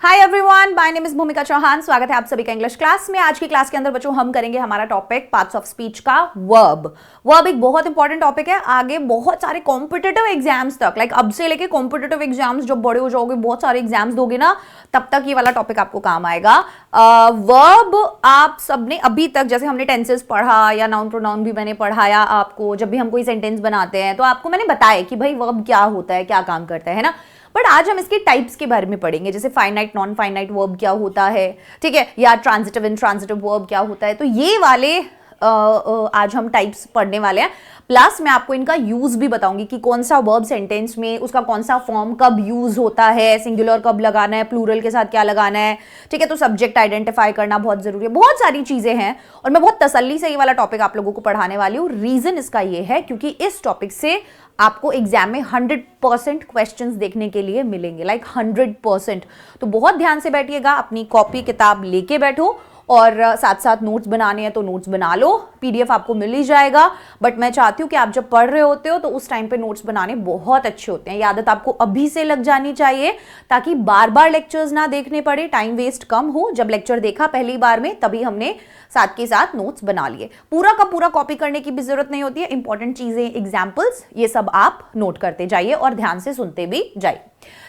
Hi everyone, my name is भूमिका चौहान। स्वागत है आप सभी का इंग्लिश क्लास में। आज की क्लास के अंदर बच्चों हम करेंगे हमारा टॉपिक पार्ट्स ऑफ स्पीच का वर्ब एक बहुत इंपॉर्टेंट टॉपिक है। आगे बहुत सारे कॉम्पिटिटिव एग्जाम्स तक, लाइक अब से लेके कॉम्पिटिटिव एग्जाम्स, जब बड़े हो जाओगे बहुत सारे एग्जाम्स दोगे ना, तब तक ये वाला टॉपिक आपको काम आएगा। वर्ब आप सबने अभी तक, जैसे हमने टेंसेस पढ़ा या नाउन प्रोनाउन भी मैंने पढ़ाया आपको, जब भी हम कोई सेंटेंस बनाते हैं तो आपको मैंने बताया कि भाई वर्ब क्या होता है, क्या काम करता है ना। बट आज हम इसके टाइप्स के बारे में पढ़ेंगे, जैसे फाइनाइट नॉन फाइनाइट वर्ब क्या होता है, ठीक है, या ट्रांजिटिव इंट्रांजिटिव वर्ब क्या होता है। तो ये वाले आज हम टाइप्स पढ़ने वाले हैं। प्लस मैं आपको इनका यूज भी बताऊंगी कि कौन सा वर्ब सेंटेंस में उसका कौन सा फॉर्म कब यूज होता है, सिंगुलर कब लगाना है, प्लूरल के साथ क्या लगाना है, ठीक है। तो सब्जेक्ट आइडेंटिफाई करना बहुत जरूरी है, बहुत सारी चीजें हैं और मैं बहुत तसल्ली से ये वाला टॉपिक आप लोगों को पढ़ाने वाली हूँ। रीजन इसका ये है क्योंकि इस टॉपिक से आपको एग्जाम में 100% क्वेश्चंस देखने के लिए मिलेंगे, लाइक 100%। तो बहुत ध्यान से बैठिएगा, अपनी कॉपी किताब लेके बैठो और साथ साथ नोट्स बनाने हैं तो नोट्स बना लो। पीडीएफ आपको मिल ही जाएगा, बट मैं चाहती हूँ कि आप जब पढ़ रहे होते हो तो उस टाइम पे नोट्स बनाने बहुत अच्छे होते हैं। ये आदत आपको अभी से लग जानी चाहिए ताकि बार बार लेक्चर्स ना देखने पड़े, टाइम वेस्ट कम हो। जब लेक्चर देखा पहली बार में तभी हमने साथ के साथ नोट्स बना लिए। पूरा का पूरा कॉपी करने की भी जरूरत नहीं होती है। इंपॉर्टेंट चीजें, एग्जाम्पल्स, ये सब आप नोट करते जाइए और ध्यान से सुनते भी जाइए,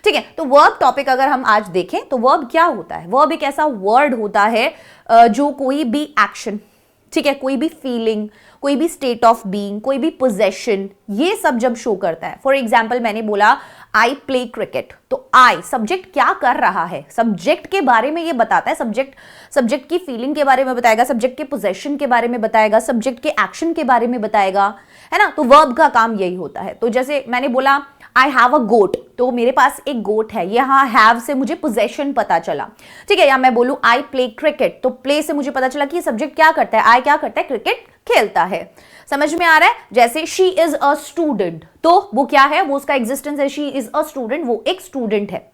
ठीक है। तो वर्ब टॉपिक अगर हम आज देखें तो वर्ब क्या होता है। वर्ब एक ऐसा वर्ड होता है जो कोई भी एक्शन, ठीक है, कोई भी फीलिंग, कोई भी स्टेट ऑफ बीइंग, कोई भी पोजेशन, ये सब जब शो करता है। फॉर एग्जाम्पल मैंने बोला आई प्ले क्रिकेट, तो आई सब्जेक्ट क्या कर रहा है, सब्जेक्ट के बारे में ये बताता है। सब्जेक्ट की फीलिंग के बारे में बताएगा, सब्जेक्ट के पोजेशन के बारे में बताएगा, सब्जेक्ट के एक्शन के बारे में बताएगा, है ना। तो वर्ब का काम यही होता है। तो जैसे मैंने बोला आई हैव अ गोट, तो मेरे पास एक गोट है, यहाँ हैव से मुझे पोजेशन पता चला, ठीक है। या मैं बोलूं आई प्ले क्रिकेट, तो प्ले से मुझे पता चला कि ये सब्जेक्ट क्या करता है, आई क्या करता है, क्रिकेट खेलता है। समझ में आ रहा है। जैसे शी इज अ स्टूडेंट, तो वो क्या है, वो उसका एग्जिस्टेंस है, शी इज अ स्टूडेंट, वो एक स्टूडेंट है।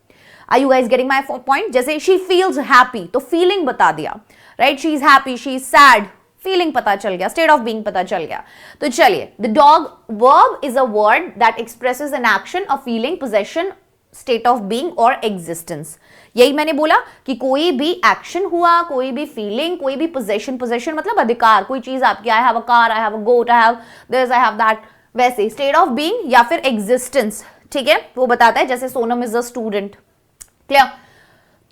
Are you guys getting my point. जैसे शी फील्स हैप्पी, तो फीलिंग बता दिया, right. She is happy, she is sad, feeling पता चल गया, स्टेट ऑफ बीइंग पता चल गया। तो चलिए, the dog, verb is a word that expresses an action, a feeling, possession, state of being और एग्जिस्टेंस। यही मैंने बोला कि कोई भी एक्शन हुआ, कोई भी फीलिंग, कोई भी पोजेशन मतलब अधिकार, कोई चीज आपकी, I have a car, I have a goat, I have this, I have that, वैसे स्टेट ऑफ बीइंग या फिर एग्जिस्टेंस, ठीक है, वो बताता है। जैसे Sonam is a student, clear.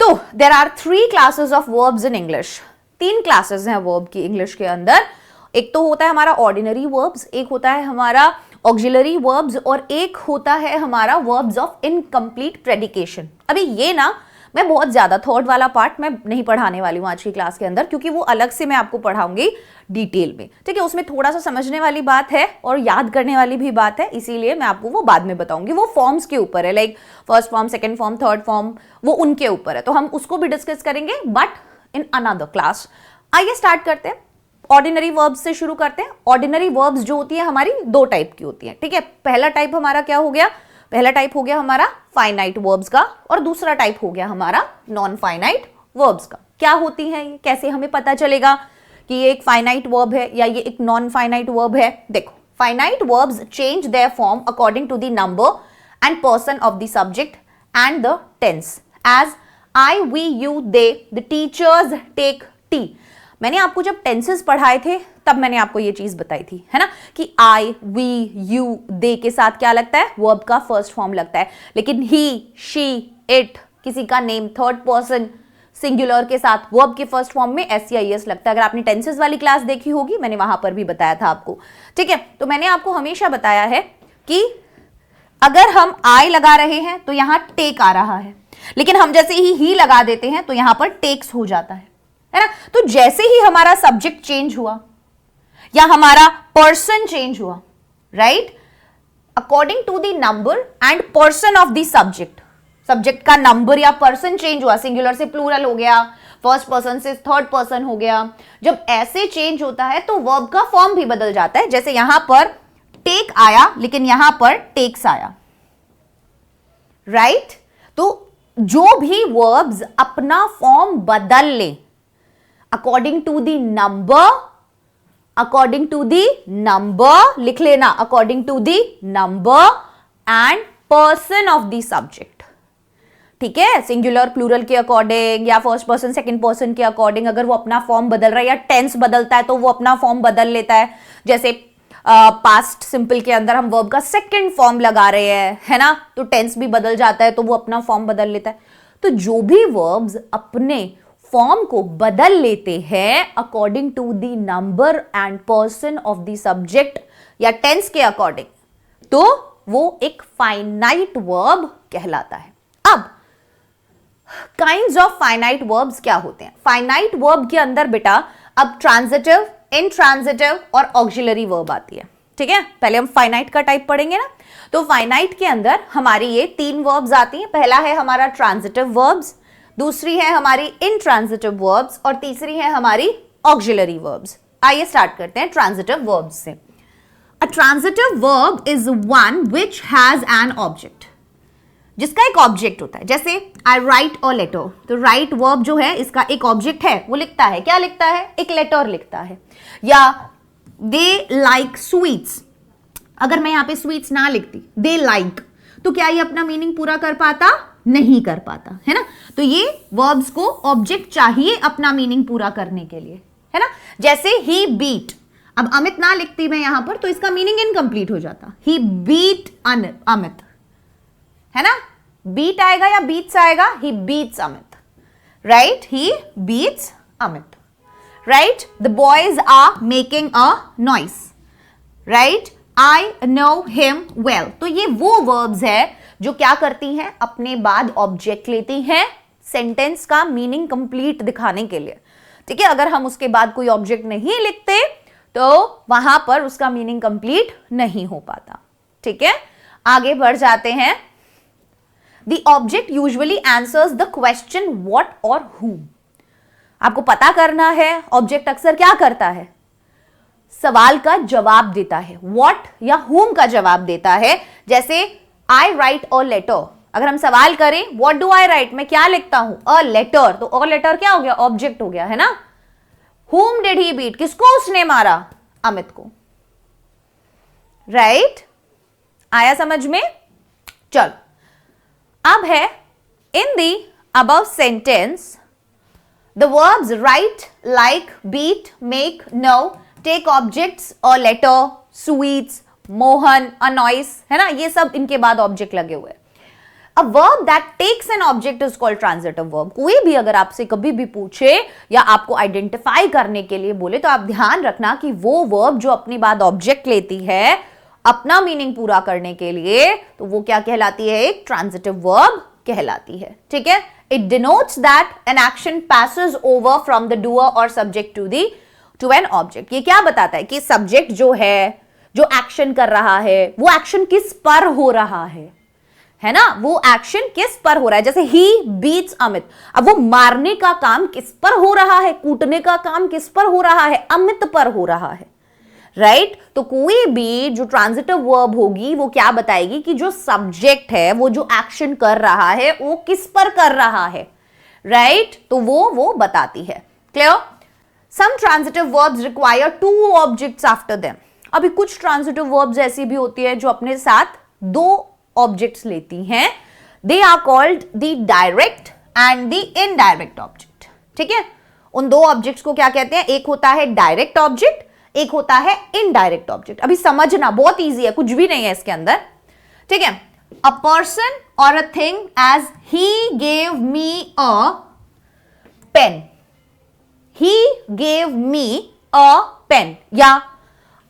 तो there are 3 classes of verbs in English. 3 classes हैं वर्ब की इंग्लिश के अंदर। एक तो होता है हमारा ऑर्डिनरी वर्ब्स, एक होता है हमारा ऑक्सिलरी वर्ब्स और एक होता है हमारा वर्ब्स ऑफ इनकम्प्लीट प्रेडिकेशन। अभी ये ना मैं बहुत ज्यादा थर्ड वाला पार्ट मैं नहीं पढ़ाने वाली हूँ आज की क्लास के अंदर, क्योंकि वो अलग से मैं आपको पढ़ाऊंगी डिटेल में, ठीक है। उसमें थोड़ा सा समझने वाली बात है और याद करने वाली भी बात है, इसीलिए मैं आपको वो बाद में बताऊंगी। वो फॉर्म्स के ऊपर है, like first form, second form, third form, वो उनके ऊपर है, तो हम उसको भी डिस्कस करेंगे बट इन अनदर क्लास। आइए स्टार्ट करते हैं, ऑर्डिनरी वर्ब्स से शुरू करते हैं। ऑर्डिनरी वर्ब्स जो होती है हमारी 2 टाइप की होती है, ठीक है। पहला टाइप हमारा क्या हो गया, पहला टाइप हो गया हमारा फाइनाइट वर्ब्स का और दूसरा टाइप हो गया हमारा नॉन फाइनाइट वर्ब्स का। क्या होती है ये, कैसे हमें पता चलेगा कि ये एक फाइनाइट वर्ब है या ये एक नॉन फाइनाइट वर्ब है। देखो, finite verbs change their form according to the number and person of the subject and the tense, as I, we, you, they, the teachers take tea. मैंने आपको जब tenses पढ़ाए थे तब मैंने आपको ये चीज बताई थी, है ना, कि आई, वी, यू, दे के साथ क्या लगता है, वर्ब का फर्स्ट फॉर्म लगता है। लेकिन ही, शी, इट, किसी का नेम थर्ड पर्सन सिंगुलर के साथ वर्ब के फर्स्ट फॉर्म में एस या एस लगता है। अगर आपने टेंसेस वाली क्लास देखी होगी, मैंने वहां पर भी बताया था आपको, ठीक है। तो मैंने आपको हमेशा बताया है कि अगर हम आई लगा रहे हैं तो यहां टेक आ रहा है, लेकिन हम जैसे ही लगा देते हैं तो यहां पर टेक्स हो जाता है ना। तो जैसे ही हमारा सब्जेक्ट चेंज हुआ या हमारा पर्सन चेंज हुआ, right, according to the number and person of the subject, subject का नंबर या पर्सन चेंज हुआ, सिंगुलर से प्लूरल हो गया, फर्स्ट पर्सन से थर्ड पर्सन हो गया। जब ऐसे चेंज होता है तो वर्ब का फॉर्म भी बदल जाता है। जैसे यहां पर टेक आया लेकिन यहां पर टेक्स आया, राइट। तो जो भी वर्ब्स अपना फॉर्म बदल ले अकॉर्डिंग टू द नंबर, लिख लेना, according to the number and person of the subject, ठीक है, सिंगुलर प्लूरल के अकॉर्डिंग या फर्स्ट पर्सन सेकंड पर्सन के अकॉर्डिंग अगर वो अपना फॉर्म बदल रहा है या टेंस बदलता है तो वो अपना फॉर्म बदल लेता है। जैसे पास्ट सिंपल के अंदर हम वर्ब का सेकंड फॉर्म लगा रहे हैं, है ना, तो टेंस भी बदल जाता है तो वो अपना फॉर्म बदल लेता है। तो जो भी वर्ब्स अपने फॉर्म को बदल लेते हैं according to the number and person of the subject या टेंस के अकॉर्डिंग, तो वो एक फाइनाइट वर्ब कहलाता है। अब काइंड्स ऑफ फाइनाइट वर्ब्स क्या होते हैं? फाइनाइट वर्ब के अंदर बेटा अब ट्रांजिटिव, इंट्रांजिटिव और ऑक्सिलरी वर्ब आती है। ठीक है, पहले हम फाइनाइट का टाइप पढ़ेंगे ना। तो फाइनाइट के अंदर हमारी ये 3 वर्ब्स आती हैं। पहला है हमारा ट्रांजिटिव वर्ब्स, दूसरी है हमारी इंट्रांजिटिव वर्ब्स और तीसरी है हमारी ऑक्सिलरी वर्ब्स। आइए स्टार्ट करते हैं ट्रांजिटिव वर्ब्स से। अ transitive verb is one which has an object, जिसका एक ऑब्जेक्ट होता है। जैसे आई राइट अ लेटर, तो राइट वर्ब जो है इसका एक ऑब्जेक्ट है, वो लिखता है, क्या लिखता है? एक लेटर लिखता है। या दे लाइक स्वीट्स, अगर मैं यहां पे स्वीट्स ना लिखती, दे लाइक, तो क्या ये अपना मीनिंग पूरा कर पाता? नहीं कर पाता, है ना। तो ये वर्ब्स को ऑब्जेक्ट चाहिए अपना मीनिंग पूरा करने के लिए, है ना। जैसे ही बीट, अब अमित ना लिखती मैं यहां पर तो इसका मीनिंग इनकम्प्लीट हो जाता। ही बीट अमित, है ना, बीट आएगा या बीट्स आएगा? He beats Amit, right, he beats Amit, right. The boys are making a noise, right, I know him well. तो ये वो वर्ब्स है जो क्या करती हैं? अपने बाद ऑब्जेक्ट लेती हैं सेंटेंस का मीनिंग कंप्लीट दिखाने के लिए। ठीक है, अगर हम उसके बाद कोई ऑब्जेक्ट नहीं लिखते तो वहां पर उसका मीनिंग कंप्लीट नहीं हो पाता। ठीक है, आगे बढ़ जाते हैं। The object usually answers the question what or whom. आपको पता करना है ऑब्जेक्ट अक्सर क्या करता है? सवाल का जवाब देता है, what या whom का जवाब देता है। जैसे I write a letter, अगर हम सवाल करें what do I write, मैं क्या लिखता हूं? a letter, तो a letter क्या हो गया? ऑब्जेक्ट हो गया, है ना। whom did he beat, किसको उसने मारा? अमित को, राइट। आया समझ में? चलो अब है in the above sentence the verbs right, like, beat, make, know take objects और letter, sweets, Mohan, a noise, है ना, ये सब इनके बाद ऑब्जेक्ट लगे हुए। A verb that takes an object is called transitive verb. कोई भी अगर आपसे कभी भी पूछे या आपको आइडेंटिफाई करने के लिए बोले तो आप ध्यान रखना कि वो वर्ब जो अपनी बाद ऑब्जेक्ट लेती है अपना मीनिंग पूरा करने के लिए, तो वो क्या कहलाती है? एक ट्रांजिटिव वर्ब कहलाती है। ठीक है, it denotes that an action passes over from the doer और सब्जेक्ट टू एन ऑब्जेक्ट। ये क्या बताता है कि सब्जेक्ट जो है, जो एक्शन कर रहा है, वो एक्शन किस पर हो रहा है ना, वो एक्शन किस पर हो रहा है। जैसे ही बीट्स अमित, अब वो मारने का काम किस पर हो रहा है? कूटने का काम किस पर हो रहा है? अमित पर हो रहा है, राइट। तो कोई भी जो ट्रांजिटिव वर्ब होगी वो क्या बताएगी कि जो सब्जेक्ट है, वो जो एक्शन कर रहा है वो किस पर कर रहा है, राइट। तो वो बताती है। Clear? Some transitive verbs require 2 objects after them. अभी कुछ ट्रांजिटिव वर्ब्स ऐसी भी होती है जो अपने साथ 2 ऑब्जेक्ट्स लेती हैं। They are called the direct and the indirect object. ठीक है, उन 2 ऑब्जेक्ट्स को क्या कहते हैं? एक होता है डायरेक्ट ऑब्जेक्ट, एक होता है इनडायरेक्ट ऑब्जेक्ट। अभी समझना बहुत इजी है, कुछ भी नहीं है इसके अंदर। ठीक है, अ पर्सन और a thing as he gave me a pen, he gave me a pen, या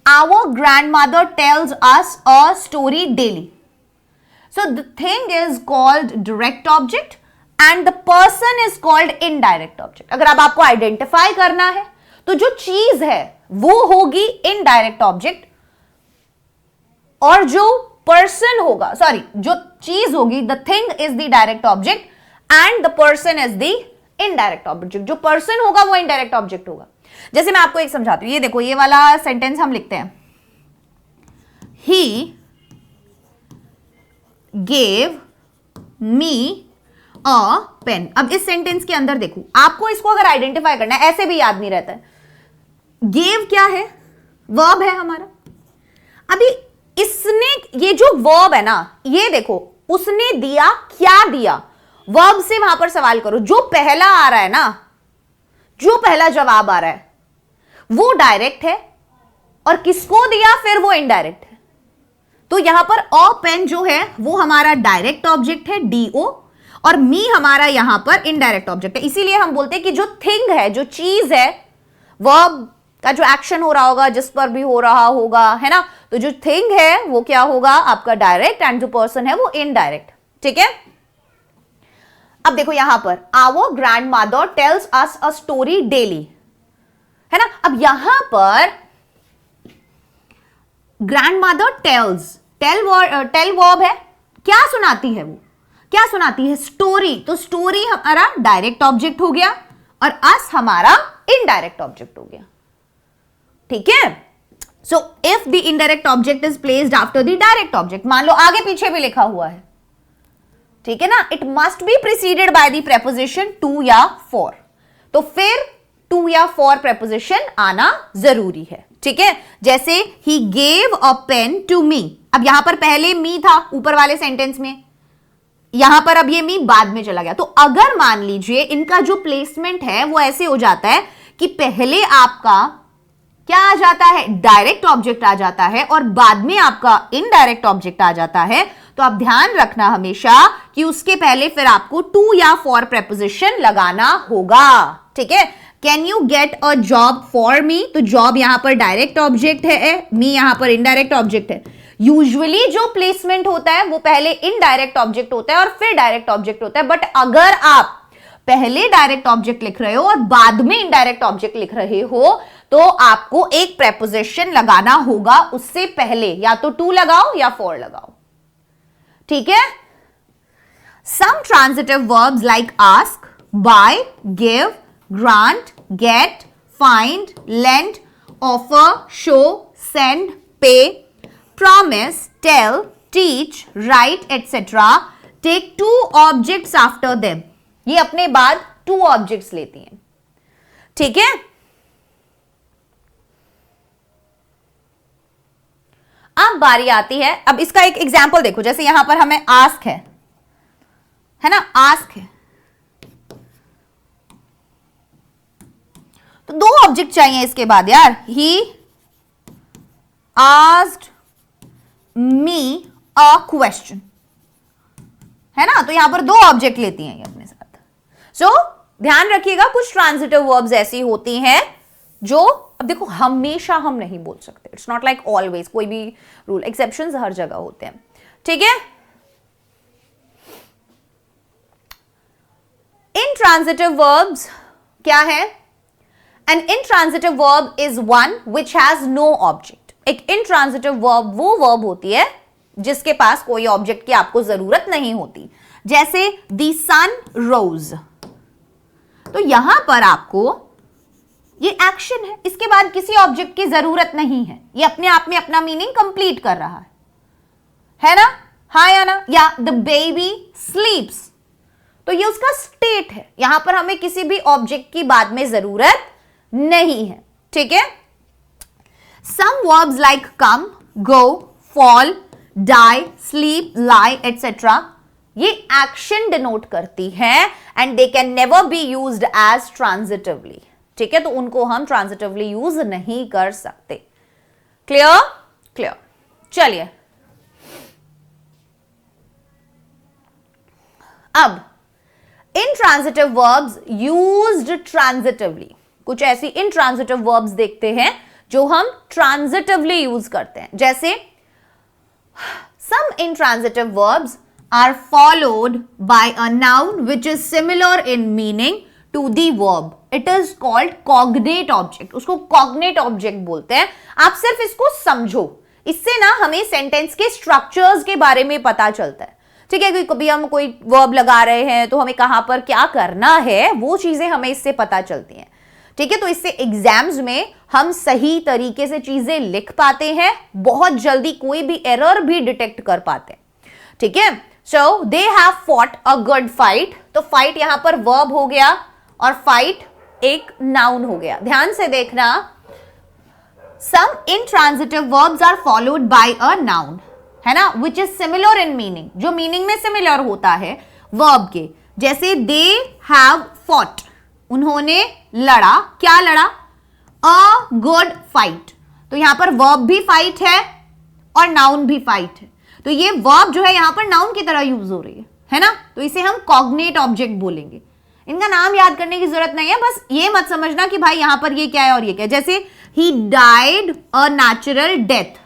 our grandmother tells us a story daily. So the thing is called direct object and the person is called indirect object. अगर अब आपको identify करना है तो जो चीज है वो होगी इनडायरेक्ट ऑब्जेक्ट और जो पर्सन होगा, सॉरी, जो चीज होगी, the thing is the direct object and the person is the indirect object. जो पर्सन होगा वो इनडायरेक्ट ऑब्जेक्ट होगा। जैसे मैं आपको एक समझाती हूं, ये देखो, ये वाला सेंटेंस हम लिखते हैं, ही गेव मी अ पेन। अब इस सेंटेंस के अंदर देखो, आपको इसको अगर आइडेंटिफाई करना है, ऐसे भी याद नहीं रहता है। गेव क्या है? वर्ब है हमारा। अभी इसने, ये जो वर्ब है ना, ये देखो, उसने दिया, क्या दिया? वर्ब से वहां पर सवाल करो, जो पहला आ रहा है ना, जो पहला जवाब आ रहा है वो डायरेक्ट है और किसको दिया फिर वो इनडायरेक्ट है। तो यहां पर अ पेन जो है वो हमारा डायरेक्ट ऑब्जेक्ट है डीओ, और मी हमारा यहां पर इनडायरेक्ट ऑब्जेक्ट है। इसीलिए हम बोलते हैं कि जो थिंग है, जो चीज है, वर्ब का जो एक्शन हो रहा होगा, जिस पर भी हो रहा होगा, है ना, तो जो थिंग है वो क्या होगा आपका डायरेक्ट, एंड जो पर्सन है वो इनडायरेक्ट। ठीक है, अब देखो यहां पर our grand mother tells us a story daily, है ना। अब यहां पर grand mother tells, tell verb है, क्या सुनाती है, वो क्या सुनाती है, स्टोरी। तो स्टोरी हमारा डायरेक्ट ऑब्जेक्ट हो गया और अस हमारा इनडायरेक्ट ऑब्जेक्ट हो गया। ठीक है, so if the indirect object is placed after the direct object, मान लो आगे पीछे भी लिखा हुआ है, ठीक है ना, it must be preceded by the preposition to या फॉर, तो फिर टू या फॉर प्रेपोजिशन आना जरूरी है। ठीक है, जैसे ही gave a pen to me, अब यहां पर पहले मी था ऊपर वाले सेंटेंस में, यहां पर अब ये मी बाद में चला गया। तो अगर मान लीजिए इनका जो प्लेसमेंट है वो ऐसे हो जाता है कि पहले आपका क्या आ जाता है, डायरेक्ट ऑब्जेक्ट आ जाता है, और बाद में आपका इनडायरेक्ट ऑब्जेक्ट आ जाता है, तो आप ध्यान रखना हमेशा कि उसके पहले फिर आपको टू या फॉर प्रेपोजिशन लगाना होगा। ठीक है, can you get a job for me, तो जॉब यहां पर डायरेक्ट ऑब्जेक्ट है, मी यहां पर इनडायरेक्ट ऑब्जेक्ट है। यूजुअली जो प्लेसमेंट होता है वो पहले इनडायरेक्ट ऑब्जेक्ट होता है और फिर डायरेक्ट ऑब्जेक्ट होता है, बट अगर आप पहले डायरेक्ट ऑब्जेक्ट लिख रहे हो और बाद में इनडायरेक्ट ऑब्जेक्ट लिख रहे हो तो आपको एक प्रेपोजिशन लगाना होगा उससे पहले, या तो टू लगाओ या फॉर लगाओ। ठीक है, some transitive verbs like ask, buy, give, grant, get, find, lend, offer, show, send, pay, promise, tell, teach, write, etc. take two objects after them. ये अपने बाद two objects लेती हैं। ठीक है, अब बारी आती है, अब इसका एक एग्जाम्पल देखो, जैसे यहां पर हमें आस्क है ना, आस्क है, तो दो ऑब्जेक्ट चाहिए इसके बाद यार। He asked me a question, है ना, तो यहां पर दो ऑब्जेक्ट लेती हैं ये अपने साथ। सो ध्यान रखिएगा, कुछ ट्रांजिटिव वर्ब्स ऐसी होती हैं जो, अब देखो हमेशा हम नहीं बोल सकते, इट्स नॉट लाइक ऑलवेज, कोई भी रूल, एक्सेप्शंस हर जगह होते हैं। ठीक है, intransitive verbs क्या है? An intransitive verb is one which has no object. एक intransitive verb वो verb होती है जिसके पास कोई ऑब्जेक्ट की आपको जरूरत नहीं होती, जैसे the sun rose, तो यहां पर आपको ये एक्शन है, इसके बाद किसी ऑब्जेक्ट की जरूरत नहीं है, ये अपने आप में अपना मीनिंग कंप्लीट कर रहा है ना, हाँ या ना। या the baby sleeps, तो ये उसका स्टेट है, यहां पर हमें किसी भी ऑब्जेक्ट की बाद में जरूरत नहीं है। ठीक है, some verbs like come, go, fall, die, sleep, lie, etc. ये एक्शन डिनोट करती है and they can never be used as transitively. ठीक है, तो उनको हम ट्रांजिटिवली यूज नहीं कर सकते। क्लियर? क्लियर। चलिए अब intransitive verbs used transitively, कुछ ऐसी intransitive verbs देखते हैं जो हम transitively यूज करते हैं, जैसे some intransitive verbs are followed by a noun which is similar in meaning to the verb. It is called cognate object. उसको cognate object बोलते हैं। आप सिर्फ इसको समझो, इससे ना हमें सेंटेंस के स्ट्रक्चर्स के बारे में पता चलता है। ठीक है, कभी हम कोई वर्ब लगा रहे हैं तो हमें कहां पर क्या करना है वो चीजें हमें इससे पता चलती हैं। ठीक है, तो इससे एग्जाम्स में हम सही तरीके से चीजें लिख पाते हैं, बहुत जल्दी कोई भी एरर भी डिटेक्ट कर पाते हैं। ठीक है, so they have fought a good fight, तो फाइट यहां पर वर्ब हो गया और फाइट एक नाउन हो गया। ध्यान से देखना, सम intransitive verbs are followed by a noun, है ना, which is similar in meaning, जो मीनिंग में सिमिलर होता है वर्ब के, जैसे दे हैव फॉट, उन्होंने लड़ा, क्या लड़ा? अ गुड फाइट। तो यहां पर वर्ब भी फाइट है और नाउन भी फाइट है, तो ये वर्ब जो है यहां पर नाउन की तरह यूज हो रही है ना, तो इसे हम कॉग्नेट ऑब्जेक्ट बोलेंगे। इनका नाम याद करने की जरूरत नहीं है, बस ये मत समझना कि भाई यहां पर ये क्या है और ये क्या है। जैसे he died a natural death,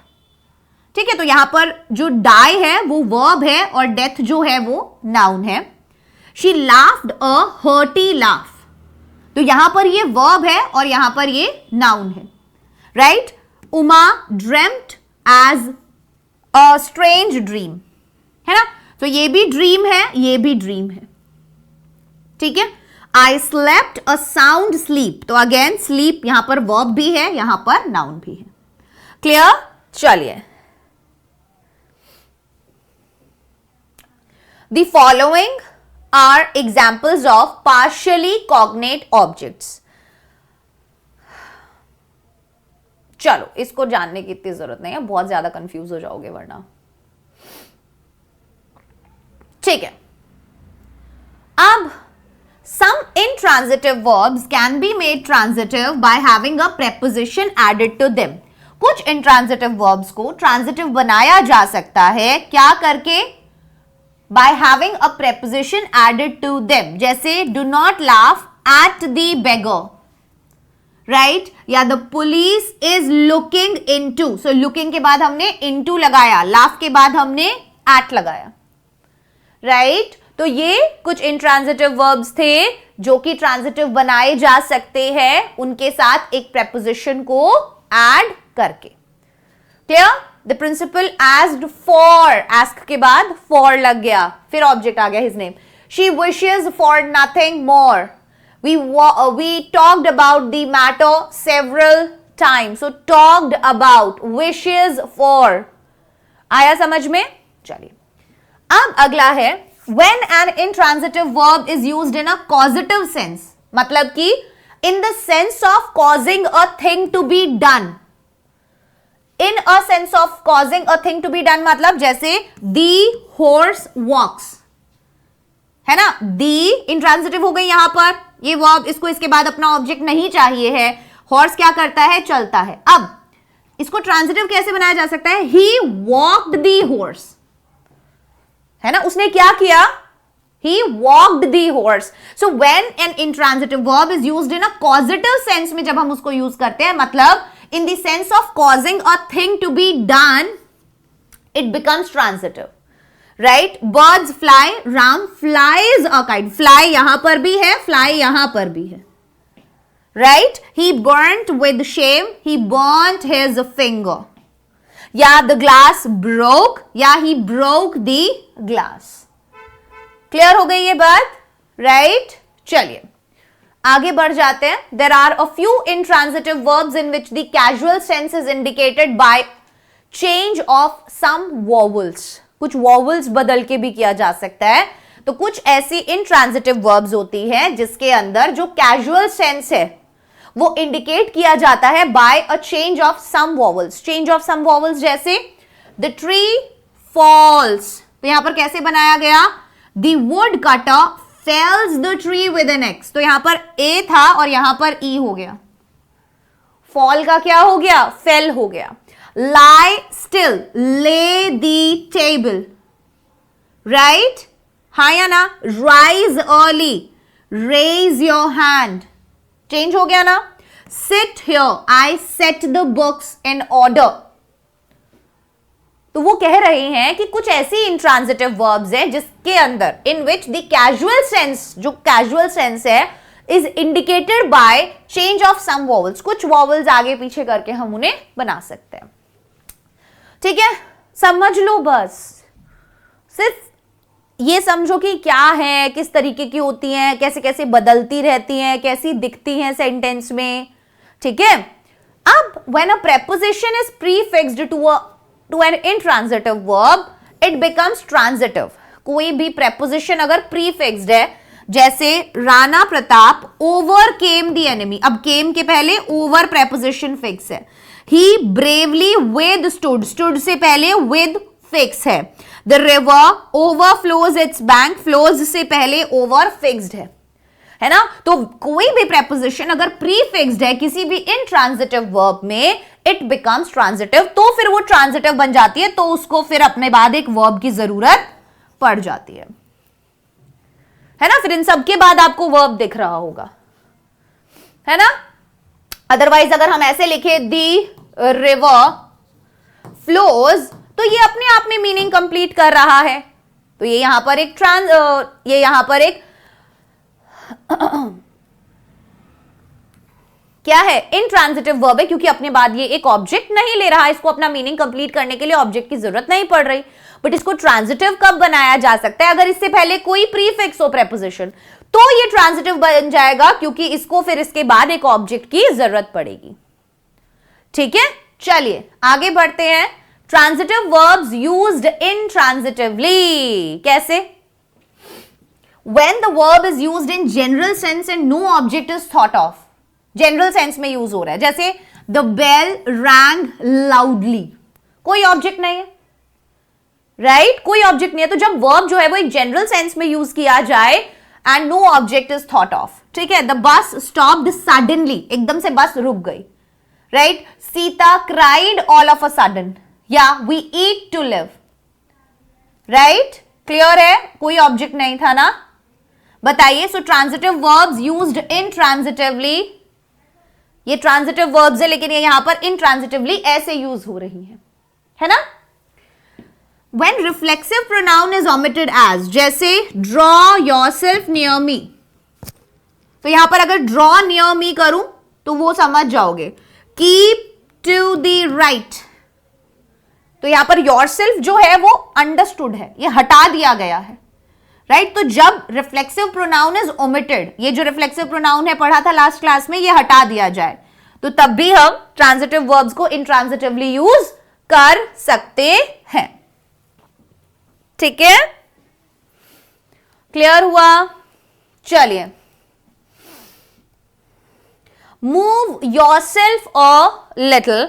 ठीक है, तो यहां पर जो डाई है वो वर्ब है और डेथ जो है वो नाउन है। She laughed a hearty laugh, तो यहां पर ये वर्ब है और यहां पर ये नाउन है, right. Uma dreamt as a strange dream, है ना, तो ये भी ड्रीम है, ये भी ड्रीम है, ठीक है। I slept a sound sleep, तो अगेन स्लीप यहां पर वर्ब भी है, यहां पर नाउन भी है। क्लियर? चलिए, the following are examples of partially cognate objects. चलो, इसको जानने की इतनी जरूरत नहीं है, बहुत ज्यादा कंफ्यूज हो जाओगे वरना, ठीक है। अब some intransitive verbs can be made transitive by having a preposition added to them. कुछ intransitive verbs को transitive बनाया जा सकता है, क्या करके? By having a preposition added to them. जैसे do not laugh at the beggar, right? या the police is looking into. So looking के बाद हमने into लगाया, laugh के बाद हमने at लगाया, right? तो ये कुछ इंट्रांजिटिव वर्ब्स थे जो कि ट्रांजिटिव बनाए जा सकते हैं उनके साथ एक प्रेपोजिशन को ऐड करके। Clear? The principal asked for, ask के बाद फॉर लग गया, फिर ऑब्जेक्ट आ गया his name. She wishes for nothing more, we talked about the matter several times, so talked about, wishes for, आया समझ में? चलिए, अब अगला है when an intransitive verb is used in a causative sense, मतलब कि in the sense of causing a thing to be done, in a sense of causing a thing to be done मतलब जैसे the horse walks, है ना, the intransitive हो गई यहां पर, ये verb, इसको इसके बाद अपना ऑब्जेक्ट नहीं चाहिए है, horse क्या करता है? चलता है। अब इसको ट्रांजिटिव कैसे बनाया जा सकता है? he walked the horse, है ना, उसने क्या किया? He walked the horse. So when an intransitive verb is used in a causative sense में जब हम उसको यूज करते हैं, मतलब in the sense of causing a thing to be done, it becomes transitive, right? Birds fly, Ram flies a kite. Fly यहां पर भी है, fly यहां पर भी है, right? He burnt with shame, he burnt his finger. या the glass broke, या he broke the glass. Clear हो गई ये बात, राइट? चलिए आगे बढ़ जाते हैं. There are a few intransitive verbs in which the casual sense is indicated by change of some vowels. कुछ vowels बदल के भी किया जा सकता है. तो कुछ ऐसी intransitive verbs होती हैं जिसके अंदर जो casual sense है वो इंडिकेट किया जाता है by a change of some vowels. Change of some vowels जैसे द ट्री फॉल्स, तो यहां पर कैसे बनाया गया? The wood cutter fells the tree with an axe. तो यहां पर ए था और यहां पर ई हो गया. फॉल का क्या हो गया? फेल हो गया. Lie still, lay the table, right? हाँ या ना? Rise early, raise your hand. Change हो गया ना? Sit here, I set the books in order. तो वो कह रहे हैं कि कुछ ऐसी इंट्रांजिटिव वर्ब्स हैं जिसके अंदर in which the casual sense, जो कैजुअल सेंस है, is indicated by change of some vowels. कुछ वॉवल्स आगे पीछे करके हम उन्हें बना सकते हैं. ठीक है, समझ लो बस. सिर्फ ये समझो कि क्या है, किस तरीके की होती हैं, कैसे कैसे बदलती रहती हैं, कैसी दिखती हैं सेंटेंस में. ठीक है. अब when a preposition is prefixed to an intransitive verb, it becomes transitive. कोई भी प्रेपोजिशन अगर प्रीफिक्स्ड है, जैसे Rana Pratap overcame the enemy. अब केम के पहले ओवर प्रेपोजिशन फिक्स है. He bravely withstood, stood से पहले विद फिक्स है. The river overflows its bank, flows से पहले ओवर फिक्स्ड है ना। तो कोई भी प्रेपोजिशन अगर प्रीफिक्स्ड है किसी भी इंट्रांजिटिव वर्ब में, इट बिकम्स ट्रांजिटिव, तो फिर वो ट्रांजिटिव बन जाती है, तो उसको फिर अपने बाद एक वर्ब की जरूरत पड़ जाती है ना। फिर इन सब के बाद आपको वर्ब दिख रहा होगा, है ना। अदरवाइज अगर हम ऐसे लिखे दी रिवर फ्लोज, तो ये अपने आप में मीनिंग कंप्लीट कर रहा है। तो ये यहां पर एक ये यहां पर एक क्या है, इंट्रांजिटिव वर्ब है, क्योंकि अपने बाद ये एक ऑब्जेक्ट नहीं ले रहा, इसको अपना मीनिंग कंप्लीट करने के लिए ऑब्जेक्ट की जरूरत नहीं पड़ रही। बट इसको ट्रांजिटिव कब बनाया जा सकता है, अगर इससे पहले कोई प्रीफिक्स हो प्रेपोजिशन, तो ये ट्रांजिटिव बन जाएगा, क्योंकि इसको फिर इसके बाद एक ऑब्जेक्ट की जरूरत पड़ेगी। ठीक है, चलिए आगे बढ़ते हैं। ट्रांजिटिव वर्ब्स यूज्ड इंट्रांजिटिवली, कैसे? When the verb is used in general sense and no object is thought of, general sense में यूज हो रहा है, जैसे द बेल रैंग लाउडली, कोई ऑब्जेक्ट नहीं है, राइट, कोई ऑब्जेक्ट नहीं है। तो जब वर्ब जो है वो एक जनरल सेंस में यूज किया जाए and no object is thought of, ठीक है। द बस स्टॉप्ड सडनली, एकदम से बस रुक गई, right. Sita cried all of a sudden, या we eat to live, right. Clear है, कोई ऑब्जेक्ट नहीं था ना, बताइए। So transitive verbs used intransitively, ये ट्रांजिटिव वर्ब्स है, लेकिन ये यहां पर इंट्रांजिटिवली ऐसे यूज हो रही है ना। When reflexive pronoun is omitted as, जैसे draw yourself near me, तो यहां पर अगर draw near me करूं तो वो समझ जाओगे। keep to the right, तो यहां पर yourself जो है वो understood है, ये हटा दिया गया है, राइट। तो जब रिफ्लेक्सिव प्रोनाउन इज ओमिटेड, ये जो रिफ्लेक्सिव प्रोनाउन है पढ़ा था लास्ट क्लास में, ये हटा दिया जाए, तो तब भी हम ट्रांजिटिव वर्ब्स को इंट्रांजिटिवली यूज कर सकते हैं। ठीक है, क्लियर हुआ? चलिए, मूव योरसेल्फ अ लिटिल,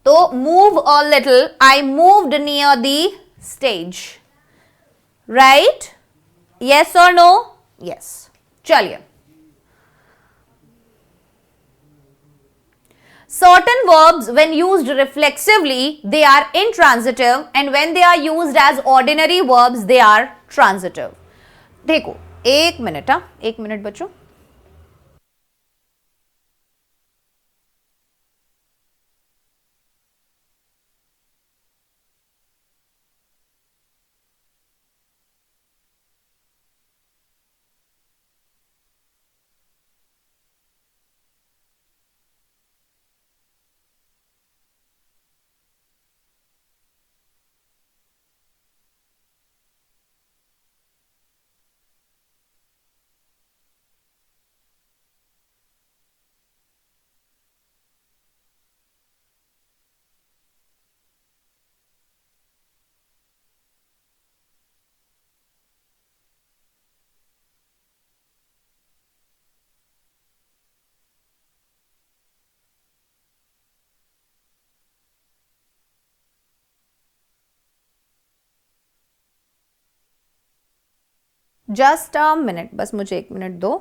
तो move a little, I moved near the stage, right, yes और नो? यस। चलिए, certain verbs when used reflexively they are intransitive, and when they are used as ordinary verbs they are transitive. देखो, एक minute बच्चों, just a minute, बस मुझे एक minute दो।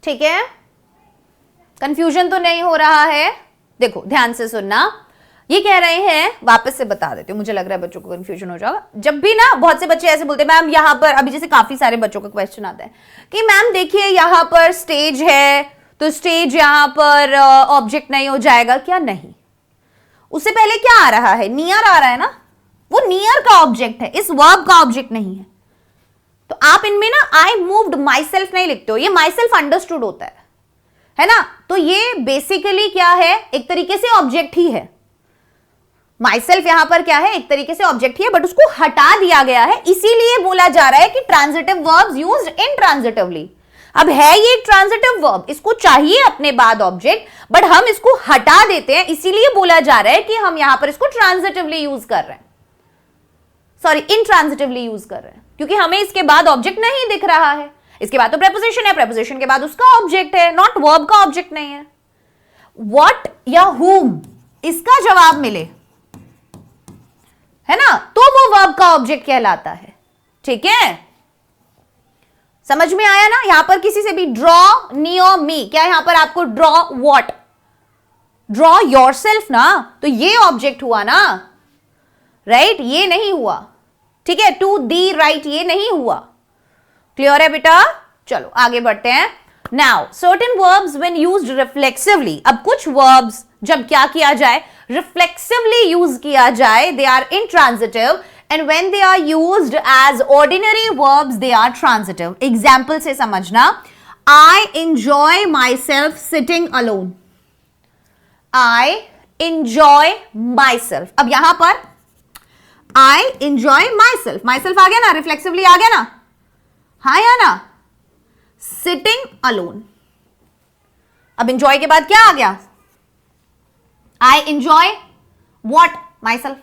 ठीक है, कंफ्यूजन तो नहीं हो रहा है? देखो ध्यान से सुनना, ये कह रहे हैं, वापस से बता देती हूँ, मुझे लग रहा है बच्चों को कंफ्यूजन हो जाएगा। जब भी ना बहुत से बच्चे ऐसे बोलते हैं मैम यहाँ पर, अभी जैसे काफी सारे बच्चों का क्वेश्चन आता है कि मैम देखिए यहाँ पर स्टेज है, तो स्टेज यहाँ पर ऑब्जेक्ट नहीं हो जाएगा क्या? नहीं, उससे पहले क्या आ रहा है? नियर आ रहा है ना, वो नियर का ऑब्जेक्ट है, इस वर्ब का ऑब्जेक्ट नहीं है। तो आप इनमें ना आई मूव्ड माई सेल्फ नहीं लिखते हो, ये माई सेल्फ अंडरस्टूड होता है ना। तो ये बेसिकली क्या है, एक तरीके से ऑब्जेक्ट ही है। माई सेल्फ यहां पर क्या है, एक तरीके से ऑब्जेक्ट ही है, बट उसको हटा दिया गया है, इसीलिए बोला जा रहा है कि ट्रांजिटिव वर्ब्स यूज्ड इंट्रांजिटिवली। अब है ये ट्रांजिटिव वर्ब, इसको चाहिए अपने बाद ऑब्जेक्ट, बट हम इसको हटा देते हैं, इसीलिए बोला जा रहा है कि हम यहां पर इसको ट्रांजिटिवली यूज कर रहे हैं, सॉरी इंट्रांजिटिवली यूज कर रहे हैं, क्योंकि हमें इसके बाद ऑब्जेक्ट नहीं दिख रहा है। इसके बाद तो प्रेपोजिशन है, प्रेपोजिशन के बाद उसका ऑब्जेक्ट है, नॉट वर्ब का ऑब्जेक्ट नहीं है। व्हाट या whom इसका जवाब मिले, है ना, तो वो वर्ब का ऑब्जेक्ट कहलाता है। ठीक है, समझ में आया ना? यहां पर किसी से भी ड्रॉ नियर मी, क्या यहां पर आपको ड्रॉ व्हाट, ड्रॉ योरसेल्फ ना, तो ये ऑब्जेक्ट हुआ ना, राइट? ये नहीं हुआ। ठीक है, टू दी राइट, ये नहीं हुआ। क्लियर है बेटा? चलो आगे बढ़ते हैं। Now certain verbs when used reflexively, अब कुछ वर्ब्स जब क्या किया जाए, रिफ्लेक्सिवली यूज किया जाए, they are intransitive, and when they are used as ordinary verbs they are transitive. Example से समझना, I enjoy myself sitting alone, I enjoy myself. अब यहां पर आई एंजॉय माई सेल्फ आ गया ना, रिफ्लेक्सिवली आ गया ना, हाँ या ना? सिटिंग अलोन, अब एंजॉय के बाद क्या आ गया? I enjoy what? Myself,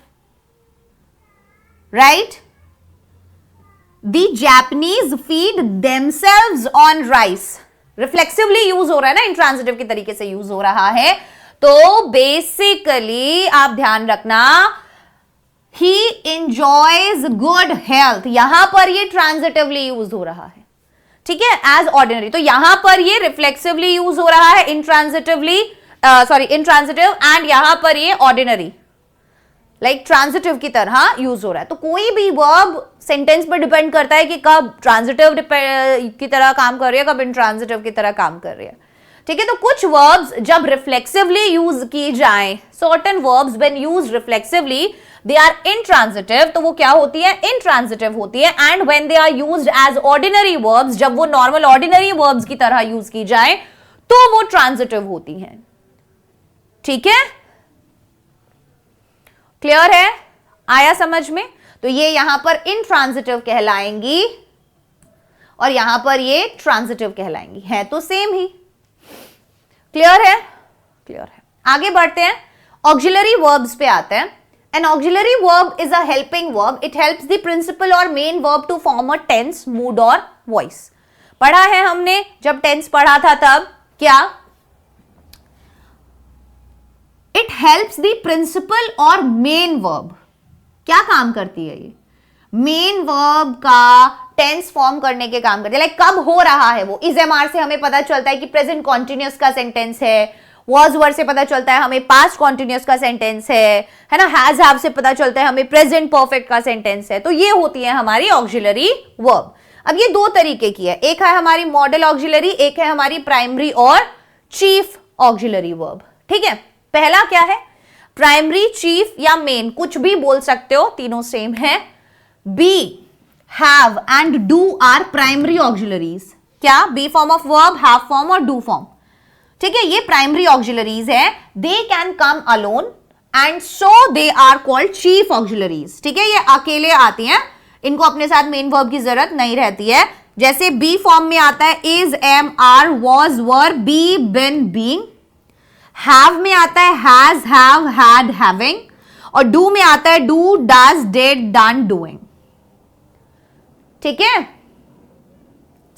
right? The Japanese feed themselves on rice, reflexively use हो रहा है ना, इंट्रांजिटिव के तरीके से यूज हो रहा है। तो बेसिकली आप ध्यान रखना, ही enjoys गुड हेल्थ, यहां पर ये ट्रांजिटिवली यूज हो रहा है। ठीक है, एज ऑर्डिनरी, तो यहां पर ये रिफ्लेक्सिवली यूज हो रहा है, इंट्रांजिटिवली, सॉरी इंट्रांजिटिव, एंड यहां पर ये ऑर्डिनरी, लाइक ट्रांजिटिव की तरह यूज हो रहा है। तो कोई भी वर्ब सेंटेंस पर डिपेंड करता है कि कब ट्रांजिटिव की तरह काम कर रही है, कब इंट्रांजिटिव की तरह काम कर रही है। ठीक है, तो कुछ वर्ब्स जब रिफ्लेक्सिवली यूज की जाए, certain verbs when used reflexively they are intransitive, तो वो क्या होती है? इंट्रांजिटिव होती है। And when they are used as ordinary verbs, जब वो नॉर्मल ऑर्डिनरी वर्ब्स की तरह यूज की जाए तो वो ट्रांजिटिव होती हैं। ठीक है, क्लियर है? आया समझ में? तो ये यहां पर इंट्रांजिटिव कहलाएंगी और यहां पर ये ट्रांजिटिव कहलाएंगी, है तो सेम ही। क्लियर है? क्लियर है। आगे बढ़ते हैं, ऑक्सिलरी वर्ब्स पे आते हैं। An auxiliary verb is a helping verb. It helps the principal or main verb to form a tense, mood or voice. पढ़ा है हमने, जब टेंस पढ़ा था तब क्या? It helps the principal or main verb. क्या काम करती है ये? मेन वर्ब का टेंस फॉर्म करने के काम करती है। लाइक कब हो रहा है वो, इज एम आर से हमें पता चलता है कि प्रेजेंट कॉन्टिन्यूअस का सेंटेंस है, वॉज वर्ड से पता चलता है हमें पास्ट कॉन्टिन्यूअस का सेंटेंस है ना, हैज हैव से पता चलता है हमें प्रेजेंट परफेक्ट का सेंटेंस है। तो ये होती है हमारी ऑक्सिलरी वर्ब। अब ये दो तरीके की है, एक है हमारी मॉडल ऑक्सिलरी, एक है हमारी प्राइमरी और चीफ ऑक्सिलरी वर्ब। ठीक है, पहला क्या है? प्राइमरी, चीफ या मेन, कुछ भी बोल सकते हो, तीनों सेम है। Be, have and do are primary auxiliaries. क्या? Be form of verb, have form और डू फॉर्म। ठीक है, ये प्राइमरी ऑक्सिलरीज है। They can come alone and so they are called chief auxiliaries. ठीक है, ये अकेले आती हैं, इनको अपने साथ मेन वर्ब की जरूरत नहीं रहती है। जैसे बी फॉर्म में आता है is, am, are, was, were, be, been, being. Have में आता है हैज, हैव, हैड, हैविंग। और डू में आता है do, does, did, done, doing. ठीक है,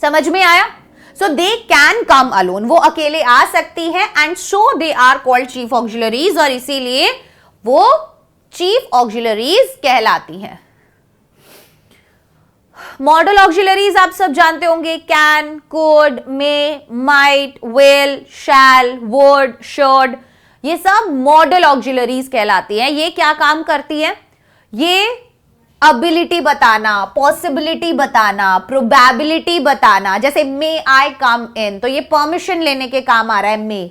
समझ में आया? सो दे कैन कम अलोन, वो अकेले आ सकती है, and so they are called chief auxiliaries, और इसीलिए वो चीफ ऑक्सिलरीज कहलाती हैं। मॉडल ऑक्सिलरीज आप सब जानते होंगे, can, could, may, might, will, shall, would, should, ये सब मॉडल ऑक्सिलरीज कहलाती हैं। ये क्या काम करती है? ये अबिलिटी बताना, पॉसिबिलिटी बताना, प्रोबेबिलिटी बताना। जैसे मे आई कम इन, तो ये परमिशन लेने के काम आ रहा है मे,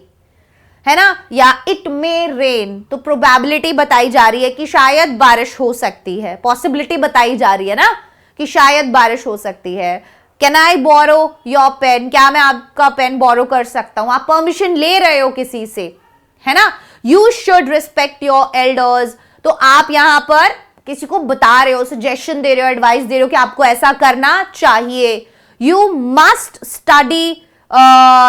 है ना। या इट मे रेन, तो प्रोबेबिलिटी बताई जा रही है कि शायद बारिश हो सकती है, पॉसिबिलिटी बताई जा रही है ना कि शायद बारिश हो सकती है। Can I borrow your pen, क्या मैं आपका पेन बोरो कर सकता हूं? आप परमिशन ले रहे हो किसी से, है ना। You should respect your elders, तो आप यहां पर किसी को बता रहे हो, सजेशन दे रहे हो, एडवाइस दे रहे हो कि आपको ऐसा करना चाहिए। यू मस्ट स्टडी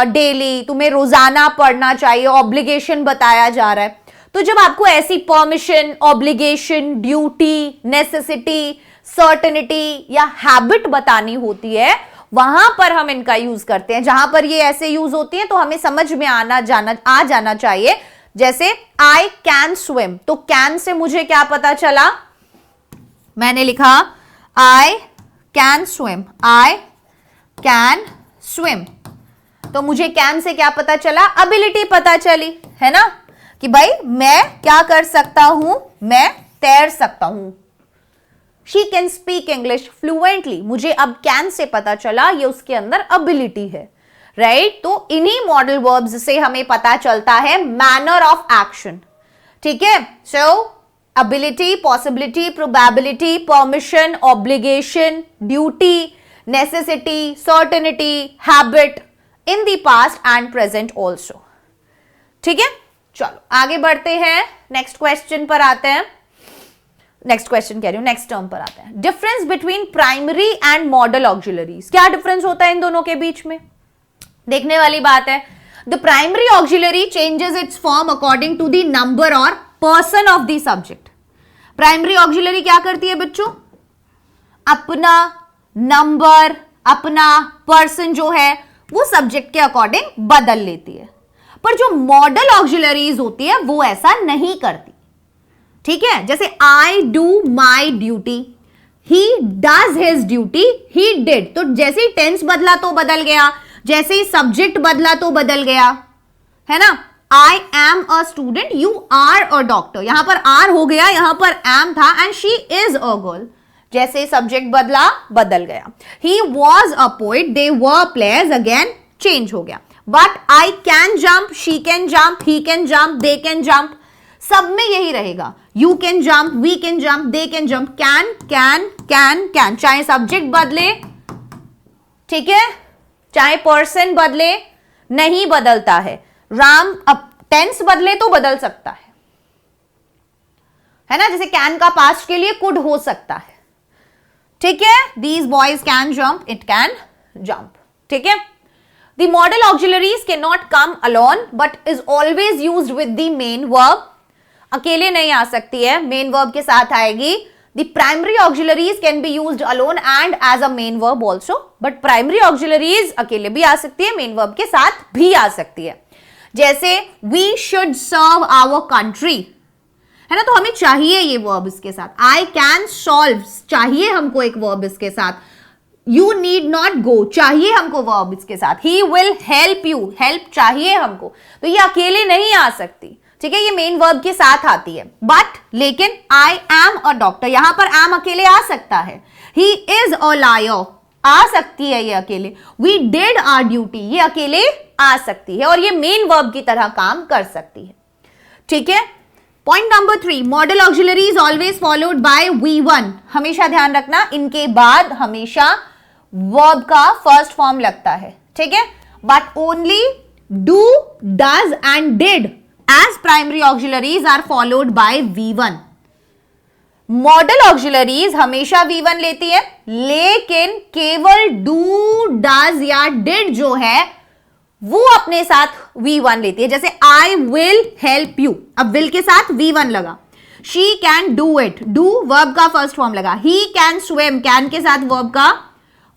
डेली, तुम्हें रोजाना पढ़ना चाहिए, ऑब्लिगेशन बताया जा रहा है। तो जब आपको ऐसी permission, obligation, duty, necessity, certainty या हैबिट बतानी होती है, वहां पर हम इनका यूज करते हैं। जहां पर ये ऐसे यूज होती है तो हमें समझ में आ जाना चाहिए। जैसे आई कैन स्विम, तो कैन से मुझे क्या पता चला? मैंने लिखा I can swim, I can swim, तो मुझे कैन से क्या पता चला? एबिलिटी पता चली, है ना, कि भाई मैं क्या कर सकता हूं, मैं तैर सकता हूं। She can speak English fluently, मुझे अब कैन से पता चला ये उसके अंदर एबिलिटी है, राइट। तो इन्हीं मॉडल वर्ब्स से हमें पता चलता है मैनर ऑफ एक्शन, ठीक है। So ability, possibility, probability, permission, obligation, duty, necessity, certainty, habit in the past and present also, ठीक है। चलो आगे बढ़ते हैं, नेक्स्ट क्वेश्चन पर आते हैं। नेक्स्ट क्वेश्चन कह रही हूं, नेक्स्ट टर्म पर आते हैं। Difference between primary and model auxiliaries, क्या डिफरेंस होता है इन दोनों के बीच में? देखने वाली बात है। The primary auxiliary changes its form according to the number और person of the subject. Primary auxiliary क्या करती है बच्चों? अपना नंबर, अपना पर्सन जो है वो सब्जेक्ट के अकॉर्डिंग बदल लेती है। पर जो मॉडल ऑक्सिलरीज होती है वो ऐसा नहीं करती, ठीक है। जैसे I do my duty, he does his duty, he did, तो जैसे ही टेंस बदला तो बदल गया, जैसे ही सब्जेक्ट बदला तो बदल गया, है ना। I am a student, you are a doctor, यहां पर आर हो गया, यहां पर एम था, and she is a girl, जैसे सब्जेक्ट बदला बदल गया। He was a poet, they were players, again change हो गया। But I can jump, she can jump, he can jump, they can jump, सब में यही रहेगा। You can jump, we can jump, they can jump, can can can can, चाहे subject बदले, ठीक है, चाहे पर्सन बदले, नहीं बदलता है। राम, अब टेंस बदले तो बदल सकता है ना। जैसे कैन का पास्ट के लिए कुड हो सकता है, ठीक है। These boys can jump, it can jump, ठीक है। The model auxiliaries can not come alone but is always used with the main verb, अकेले नहीं आ सकती है, मेन वर्ब के साथ आएगी। The primary auxiliaries can be used alone and as a main verb also, but primary auxiliaries अकेले भी आ सकती है, मेन वर्ब के साथ भी आ सकती है। जैसे we should serve our country, है ना, तो हमें चाहिए ये वर्ब इसके साथ। आई कैन सॉल्व, चाहिए हमको एक वर्ब इसके साथ। यू नीड नॉट गो, चाहिए हमको वर्ब इसके साथ। He will help you, help चाहिए हमको, तो ये अकेले नहीं आ सकती, ठीक है, ये मेन वर्ब के साथ आती है। बट लेकिन आई एम अ डॉक्टर, यहां पर एम अकेले आ सकता है। ही इज अ लायर, आ सकती है ये अकेले। वी डिड आवर ड्यूटी, ये अकेले आ सकती है और ये मेन वर्ब की तरह काम कर सकती है, ठीक है। Point number 3, model auxiliary is always followed by V1, हमेशा ध्यान रखना इनके बाद हमेशा वर्ब का फर्स्ट फॉर्म लगता है, ठीक है। But only do, does and did as primary auxiliaries are followed by V1. Model auxiliaries हमेशा V1 लेती है, लेकिन केवल डू, डज या डिड जो है वो अपने साथ V1 लेती है। जैसे I will help you, अब will के साथ V1 लगा। She can do it, do verb का फर्स्ट फॉर्म लगा। He can swim, can के साथ वर्ब का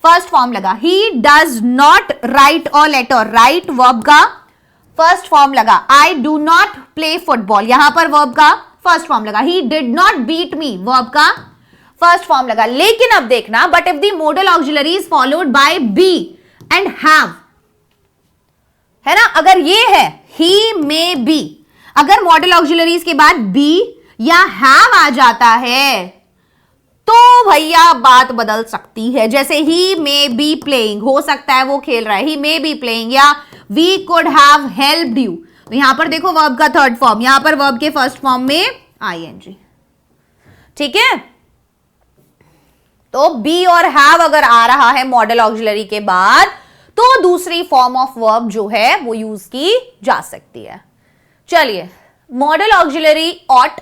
फर्स्ट फॉर्म लगा। He does not write a letter, write verb का फर्स्ट फॉर्म लगा। I do not play football, यहां पर वर्ब का फर्स्ट फॉर्म लगा। He did not beat me, verb का फर्स्ट फॉर्म लगा। लेकिन अब देखना, but if the modal auxiliary is followed by be and have, है ना, अगर ये है ही मे बी, अगर मॉडल ऑक्सिलरीज के बाद बी या हैव आ जाता है तो भैया बात बदल सकती है। जैसे ही मे बी प्लेइंग, हो सकता है वो खेल रहा है, ही मे बी प्लेइंग, या we could have helped you. तो यहां पर देखो वर्ब का थर्ड फॉर्म, यहां पर वर्ब के फर्स्ट फॉर्म में आईएनजी, ठीक है। तो बी और हैव अगर आ रहा है मॉडल ऑक्सिलरी के बाद तो दूसरी फॉर्म ऑफ वर्ब जो है वो यूज की जा सकती है। चलिए, modal auxiliary ought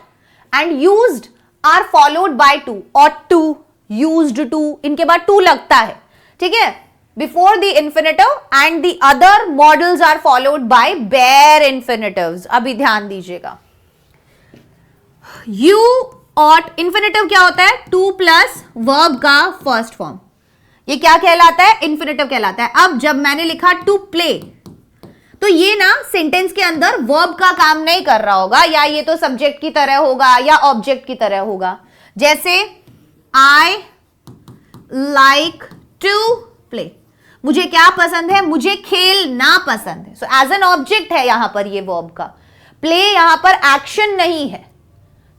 and used are followed by to, ought to, used to, इनके बाद टू लगता है, ठीक है, before the infinitive, and the other modals are followed by bare infinitives. अभी ध्यान दीजिएगा, यू ऑट, इंफिनिटिव क्या होता है, टू प्लस वर्ब का फर्स्ट फॉर्म, ये क्या कहलाता है, इंफिनिटिव कहलाता है। अब जब मैंने लिखा टू प्ले, तो ये ना सेंटेंस के अंदर वर्ब का काम नहीं कर रहा होगा, या ये तो सब्जेक्ट की तरह होगा या ऑब्जेक्ट की तरह होगा। जैसे आई लाइक टू प्ले, मुझे क्या पसंद है, मुझे खेलना पसंद है। सो एज एन ऑब्जेक्ट है यहां पर ये वर्ब का, प्ले यहां पर एक्शन नहीं है।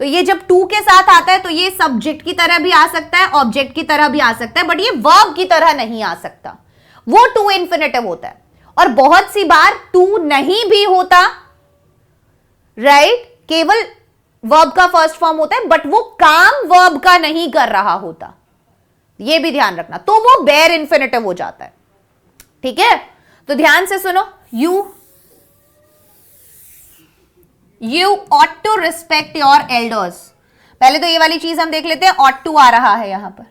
तो ये जब टू के साथ आता है तो ये सब्जेक्ट की तरह भी आ सकता है, ऑब्जेक्ट की तरह भी आ सकता है, बट ये वर्ब की तरह नहीं आ सकता, वो टू इंफिनिटिव होता है। और बहुत सी बार टू नहीं भी होता, राइट, केवल वर्ब का फर्स्ट फॉर्म होता है, बट वो काम वर्ब का नहीं कर रहा होता, ये भी ध्यान रखना, तो वो बेयर इंफिनिटिव हो जाता है, ठीक है। तो ध्यान से सुनो, you ought to respect your elders, पहले तो ये वाली चीज हम देख लेते हैं, ऑट टू आ रहा है यहां पर,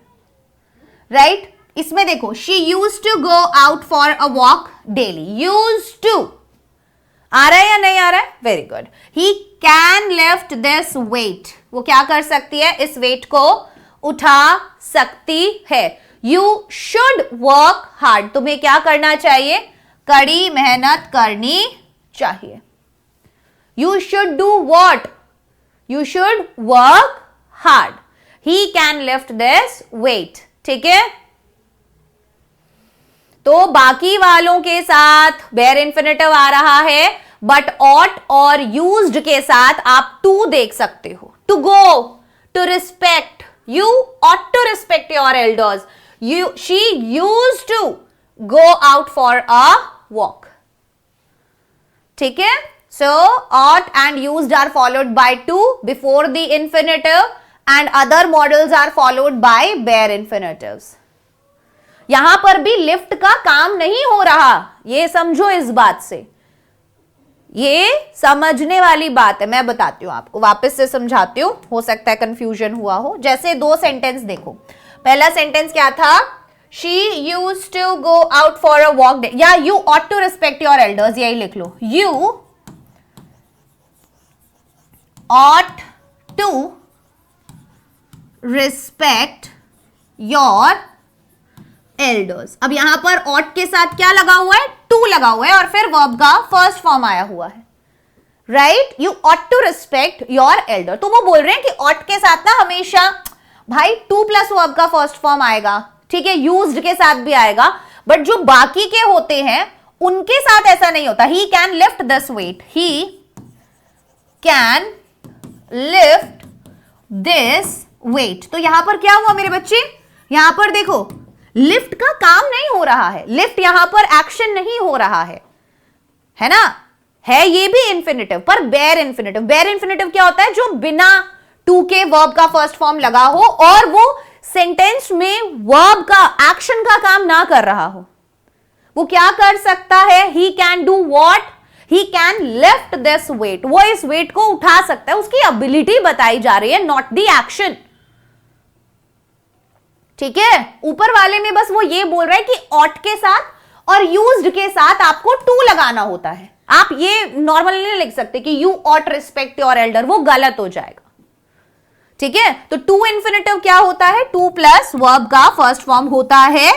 राइट। इसमें देखो, she used to go out for a walk daily, used to आ रहा है या नहीं आ रहा है, very good. He can lift this weight, वो क्या कर सकती है, इस वेट को उठा सकती है। यू शुड वर्क हार्ड, तुम्हें क्या करना चाहिए, कड़ी मेहनत करनी चाहिए। You should do what? You should work hard. He can lift this weight. ठीक है, तो बाकी वालों के साथ बेयर इंफिनिटिव आ रहा है, बट ought और used के साथ आप to देख सकते हो। To go, to respect. You ought to respect your elders. She used to go out for a walk. ठीक है, so ought and used are followed by to before the infinitive, and other models are followed by bare infinitives. यहां पर भी lift का काम नहीं हो रहा, ये समझो, इस बात से ये समझने वाली बात है। मैं बताती हूं आपको, वापस से समझाती हूं, हो सकता है कंफ्यूजन हुआ हो। जैसे दो सेंटेंस देखो, पहला सेंटेंस क्या था, she used to go out for a walk, या you ought to respect your elders, यही लिख लो, you ought to respect your elders। अब यहां पर ought के साथ क्या लगा हुआ है, to लगा हुआ है, और फिर verb का फर्स्ट फॉर्म आया हुआ है, right. you ought to respect your elder, तो वो बोल रहे हैं कि ought के साथ ना हमेशा भाई टू प्लस वर्ब का फर्स्ट फॉर्म आएगा, ठीक है, यूज्ड के साथ भी आएगा, बट जो बाकी के होते हैं उनके साथ ऐसा नहीं होता। He can lift this weight, he can lift this weight. तो यहां पर क्या हुआ मेरे बच्चे, यहां पर देखो लिफ्ट का काम नहीं हो रहा है, लिफ्ट यहां पर एक्शन नहीं हो रहा है ना, है ये भी इंफिनिटिव पर बेयर इंफिनिटिव। बेयर इंफिनिटिव क्या होता है, जो बिना टू के वर्ब का फर्स्ट फॉर्म लगा हो और वो सेंटेंस में वर्ब का एक्शन का काम ना कर रहा हो। वो क्या कर सकता है, he can do what, he can lift this weight, वो इस वेट को उठा सकता है, उसकी एबिलिटी बताई जा रही है, नॉट द एक्शन, ठीक है। ऊपर वाले में बस वो ये बोल रहा है कि ought के साथ और used के साथ आपको to लगाना होता है। आप ये नॉर्मली नहीं लिख सकते कि you ought respect your elder, वो गलत हो जाएगा, ठीक है। तो to इंफिनिटिव क्या होता है, to प्लस वर्ब का फर्स्ट फॉर्म होता है,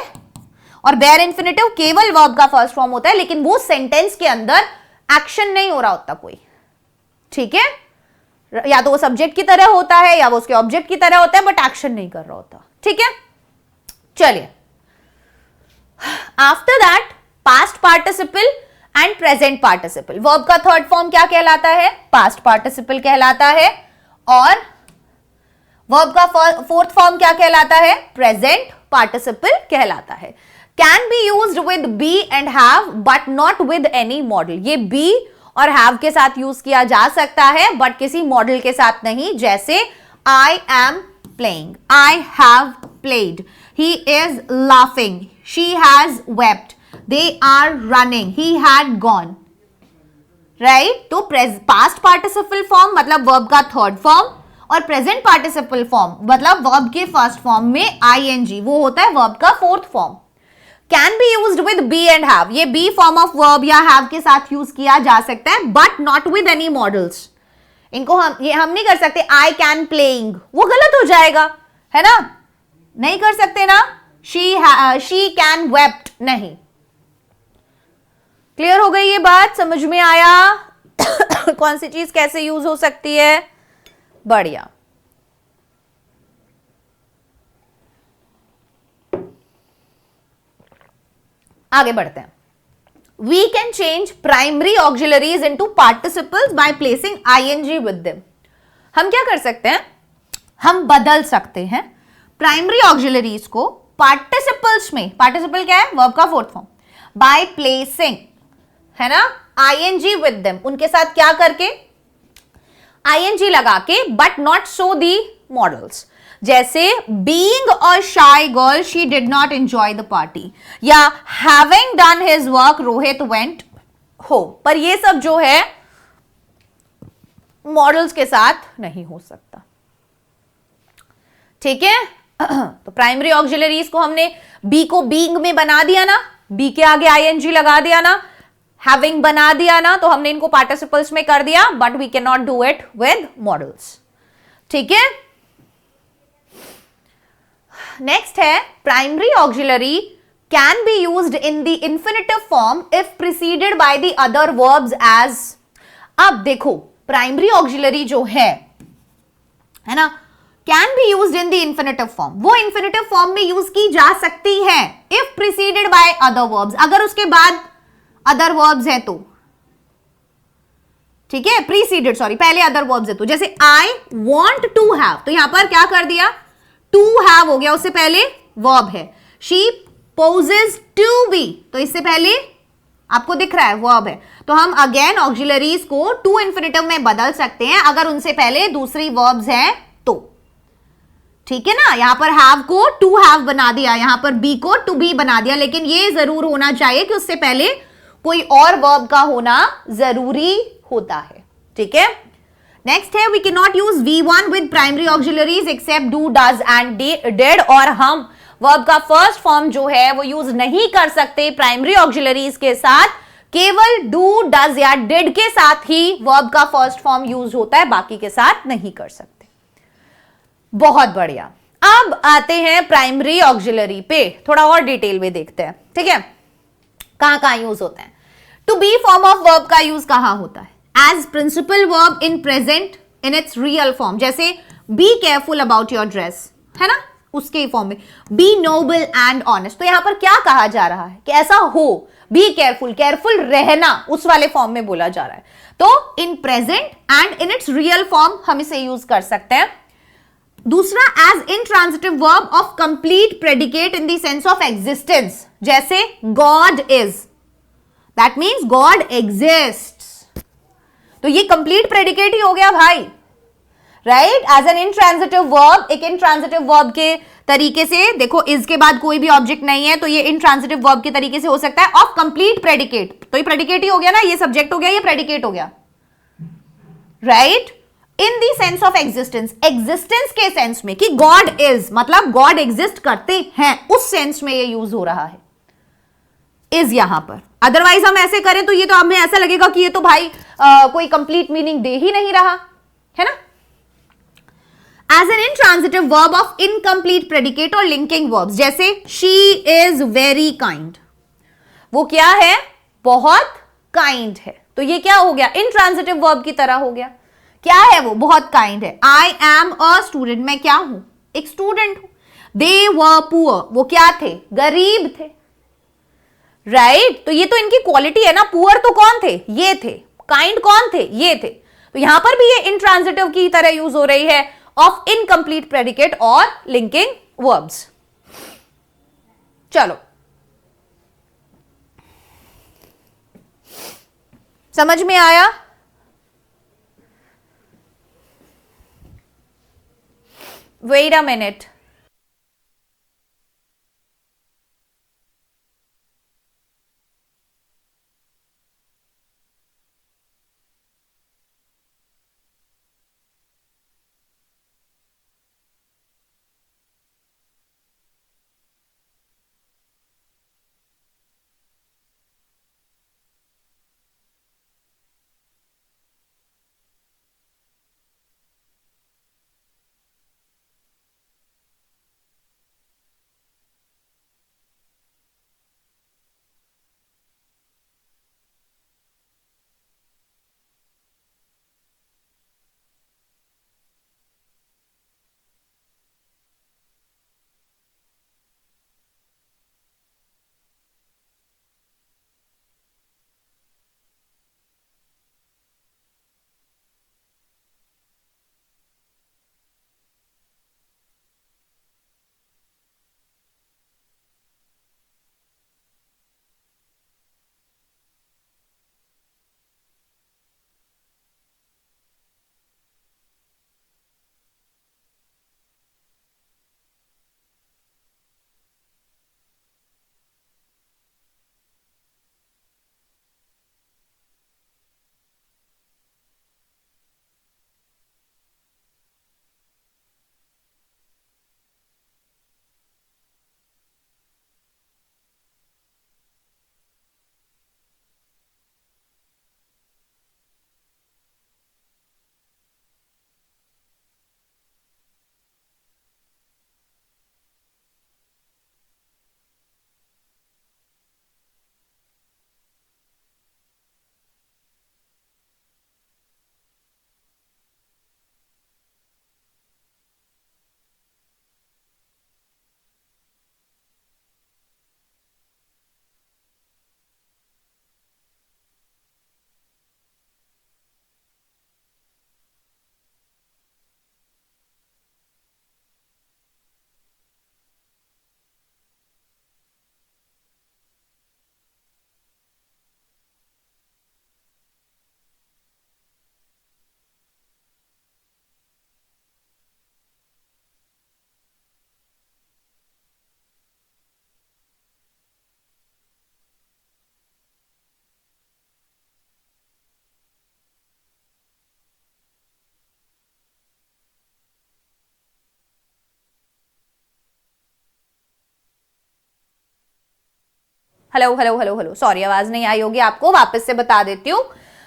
और बेयर इंफिनिटिव केवल वर्ब का फर्स्ट फॉर्म होता है, लेकिन वो सेंटेंस के अंदर एक्शन नहीं हो रहा होता कोई, ठीक है। या तो वो सब्जेक्ट की तरह होता है या वो उसके ऑब्जेक्ट की तरह होता है, बट एक्शन नहीं कर रहा होता। ठीक है, चलिए after that past participle and present participle. Verb का थर्ड फॉर्म क्या कहलाता है? पास्ट पार्टिसिपल कहलाता है। और वर्ब का फोर्थ फॉर्म क्या कहलाता है? प्रेजेंट पार्टिसिपल कहलाता है। Can be used with be and have but not with any modal. ये बी और हैव के साथ यूज किया जा सकता है बट किसी मॉडल के साथ नहीं। जैसे I am playing, I have played, he is laughing, she has wept, they are running, he had gone, right? तो past participle form मतलब verb का थर्ड फॉर्म और present participle form मतलब verb के फर्स्ट फॉर्म में ing, वो होता है verb का fourth form. can be used with be and have, ये be form of verb या have के साथ यूज किया जा सकता है but not with any models। इनको हम नहीं कर सकते I can playing, वो गलत हो जाएगा, है ना? नहीं कर सकते ना। she can wept, नहीं। क्लियर हो गई ये बात? समझ में आया कौन सी चीज कैसे यूज हो सकती है? बढ़िया। आगे बढ़ते हैं। We can change primary auxiliaries into participles by placing ING with them. हम क्या कर सकते हैं? हम बदल सकते हैं प्राइमरी ऑक्सिलरीज को पार्टिसिपल्स में। पार्टिसिपल क्या है? वर्ब का फोर्थ फॉर्म। बाय प्लेसिंग, है ना, आईएनजी विद देम, उनके साथ क्या करके? आईएनजी लगा के, but not so the modals. जैसे being a shy girl she did not enjoy the party, या having done his work Rohit went home. पर ये सब जो है मॉडल्स के साथ नहीं हो सकता। ठीक है, तो प्राइमरी ऑक्सिलरीज को हमने बी को बीइंग में बना दिया ना, बी के आगे आईएनजी लगा दिया ना, हैविंग बना दिया ना, तो हमने इनको पार्टिसिपल्स में कर दिया, but we can not do it with modals. ठीक है, नेक्स्ट है primary auxiliary can be used in the infinitive form if preceded by the other verbs as. अब देखो प्राइमरी ऑक्सिलरी जो है ना, can be used in the infinitive form, वो infinitive form में यूज की जा सकती है if preceded by other verbs, अगर उसके बाद अदर वर्ब्स है तो। ठीक है, प्रीसीडेड, सॉरी, पहले अदर वर्ब्स है तो। जैसे आई वॉन्ट टू हैव, तो यहां पर क्या कर दिया? टू हैव हो गया, उससे पहले वर्ब है। शी पोजेस टू बी, तो इससे पहले आपको दिख रहा है वर्ब है। तो हम अगेन ऑक्सिलरीज को टू इंफिनिटिव में बदल सकते हैं अगर उनसे पहले दूसरी वर्ब्स हैं तो। ठीक है ना, यहां पर हैव को टू हैव बना दिया, यहां पर बी को टू बी बना दिया, लेकिन ये जरूर होना चाहिए कि उससे पहले कोई और वर्ब का होना जरूरी होता है। ठीक है, नेक्स्ट है we can not use V1 with primary auxiliaries except do, does and did. और हम वर्ब का फर्स्ट फॉर्म जो है वो यूज नहीं कर सकते प्राइमरी ऑक्सिलरीज के साथ, केवल डू, डज या डिड के साथ ही वर्ब का फर्स्ट फॉर्म यूज होता है, बाकी के साथ नहीं कर सकते। बहुत बढ़िया, अब आते हैं प्राइमरी ऑक्सिलरी पे, थोड़ा और डिटेल में देखते हैं। ठीक है, कहां यूज होते हैं? To be form of verb का यूज कहां होता है? As principal verb in present in its real form. जैसे be careful about your dress, है ना, उसके फॉर्म में। बी नोबल एंड ऑनेस्ट, तो यहां पर क्या कहा जा रहा है कि ऐसा हो, बी केयरफुल, केयरफुल रहना, उस वाले फॉर्म में बोला जा रहा है। तो in present and in its real form हम इसे यूज कर सकते हैं। दूसरा, as intransitive verb of complete predicate in the sense of existence. जैसे God is, that means God exists, तो ये कंप्लीट प्रेडिकेट ही हो गया भाई, right? As an intransitive verb, एक इंट्रांजिटिव वर्ब के तरीके से, देखो इज के बाद कोई भी ऑब्जेक्ट नहीं है तो ये इंट्रांजिटिव वर्ब के तरीके से हो सकता है ऑफ कंप्लीट प्रेडिकेट, तो ये प्रेडिकेट ही हो गया ना, ये सब्जेक्ट हो गया, ये प्रेडिकेट हो गया, right? In the sense of existence, existence के सेंस में कि गॉड इज मतलब गॉड एग्जिस्ट करते हैं, उस सेंस में ये यूज हो रहा है इज यहां पर। अदरवाइज हम ऐसे करें तो ये तो हमें ऐसा लगेगा कि ये तो भाई कोई कंप्लीट मीनिंग दे ही नहीं रहा है ना। As an intransitive verb of incomplete predicate और लिंकिंग वर्ब्स, जैसे शी इज वेरी काइंड, वो क्या है? बहुत काइंड है, तो ये क्या हो गया? इंट्रांजिटिव वर्ब की तरह हो गया क्या है वो? बहुत काइंड है। आई एम अ स्टूडेंट, मैं क्या हूं? एक स्टूडेंट हूं। दे वर पुअर, वो क्या थे? गरीब थे। राइट तो ये तो इनकी क्वालिटी है ना। पुअर तो कौन थे? ये थे। काइंड कौन थे? ये थे। तो यहां पर भी ये इंट्रांजिटिव की तरह यूज हो रही है ऑफ इनकम्प्लीट प्रेडिकेट और लिंकिंग वर्ब्स। चलो समझ में आया? Wait a minute. Hello hello hello hello, sorry आवाज नहीं आई होगी आपको, वापस से बता देती हूँ।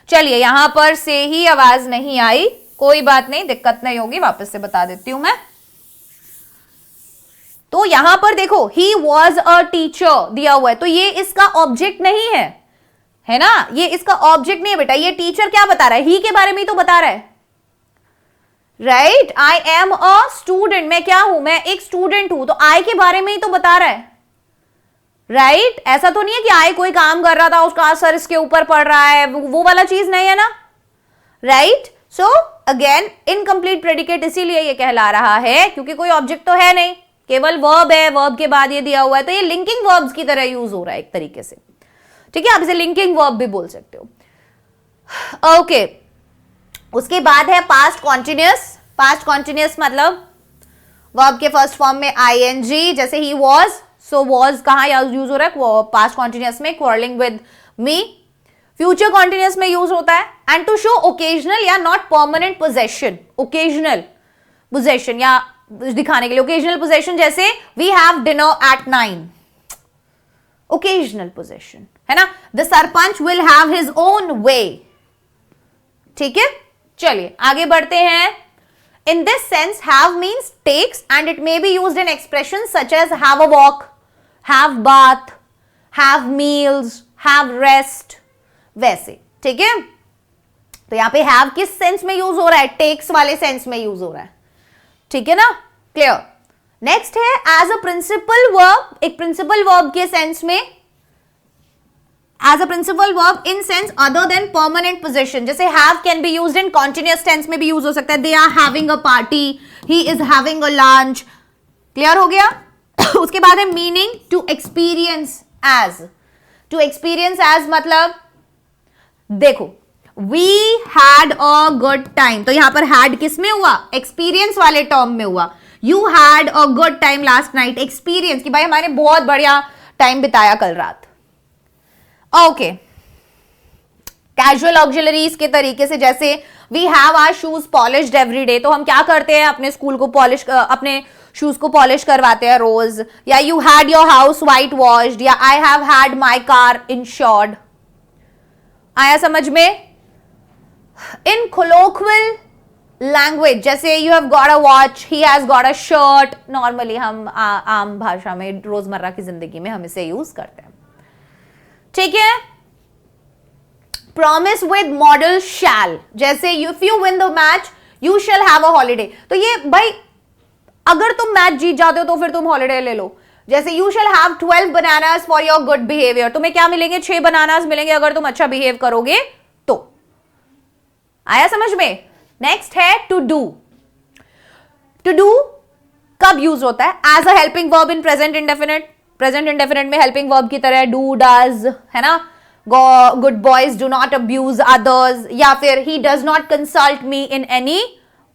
चलिए यहां पर से ही आवाज नहीं आई, कोई बात नहीं, दिक्कत नहीं होगी, वापस से बता देती हूं मैं। तो यहां पर देखो ही वॉज अ टीचर दिया हुआ है, तो ये इसका ऑब्जेक्ट नहीं है ना, ये इसका ऑब्जेक्ट नहीं है बेटा। ये टीचर क्या बता रहा है? ही के बारे में ही तो बता रहा है। Right, I am a student, मैं क्या हूं? मैं एक स्टूडेंट हूं, तो आई के बारे में ही तो बता रहा है। राइट ऐसा तो नहीं है कि आई कोई काम कर रहा था, उसका असर इसके ऊपर पड़ रहा है, वो वाला चीज नहीं है ना। Right so again incomplete predicate इसीलिए ये कहला रहा है क्योंकि कोई ऑब्जेक्ट तो है नहीं, केवल वर्ब है, वर्ब के बाद ये दिया हुआ है, तो ये लिंकिंग वर्ब्स की तरह यूज हो रहा है एक तरीके से। ठीक है, आप इसे लिंकिंग वर्ब भी बोल सकते हो। ओके उसके बाद है पास्ट कॉन्टिन्यूअस। पास्ट कॉन्टिन्यूअस मतलब वर्ब के फर्स्ट फॉर्म में आईएनजी, जैसे ही वॉज, सो वॉज कहां यूज हो रहा है? पास्ट कॉन्टिन्यूअस में, quarrelling with me. Future continuous में यूज होता है एंड टू शो ओकेजनल या not permanent possession. Occasional possession या दिखाने के लिए ओकेजनल पोजेशन, जैसे we have dinner at 9, occasional possession है ना। The sarpanch will have his own वे। ठीक है चलिए आगे बढ़ते हैं। In this sense, have means takes and it may be used in expressions such as have a walk, have bath, have meals, have rest, वैसे। ठीक है तो यहां पे हैव किस सेंस में यूज हो रहा है? टेक्स वाले सेंस में यूज हो रहा है, ठीक है ना? क्लियर। नेक्स्ट है एज अ प्रिंसिपल वर्ब, एक प्रिंसिपल वर्ब के सेंस में, as a principal verb in sense other than permanent position, जैसे have can be used in continuous tense में भी यूज हो सकता है, they are having a party, he is having a lunch. Clear हो गया? उसके बाद है meaning to experience as, to experience as मतलब देखो we had a good time, तो यहां पर हैड किस में हुआ? एक्सपीरियंस वाले टर्म में हुआ। You had a good time last night, experience कि भाई हमारे बहुत बढ़िया टाइम बिताया कल रात। ओके, कैजुअल ऑक्सिलरीज के तरीके से, जैसे we have our shoes polished every day, तो हम क्या करते हैं? अपने स्कूल को पॉलिश, अपने शूज को पॉलिश करवाते हैं रोज। या you had your house white washed, या I have had my car insured. आया समझ में? इन कोलोक्वियल लैंग्वेज, जैसे you have got a watch, he has got a shirt, normally हम आम भाषा में रोजमर्रा की जिंदगी में हम इसे यूज करते हैं, ठीक है? प्रॉमिस विद मॉडल शैल, जैसे if you win the match you shall have a holiday, तो ये भाई अगर तुम मैच जीत जाते हो तो फिर तुम हॉलीडे ले लो। जैसे you shall have 12 bananas for your good behaviour, तुम्हें क्या मिलेंगे? 6 बनानास मिलेंगे अगर तुम अच्छा बिहेव करोगे तो। आया समझ में? नेक्स्ट है टू डू। टू डू कब यूज होता है? As a helping verb in present indefinite, present indefinite में हेल्पिंग वर्ब की तरह डू, डज, है ना? Good boys do not abuse others, या फिर he does not consult me in any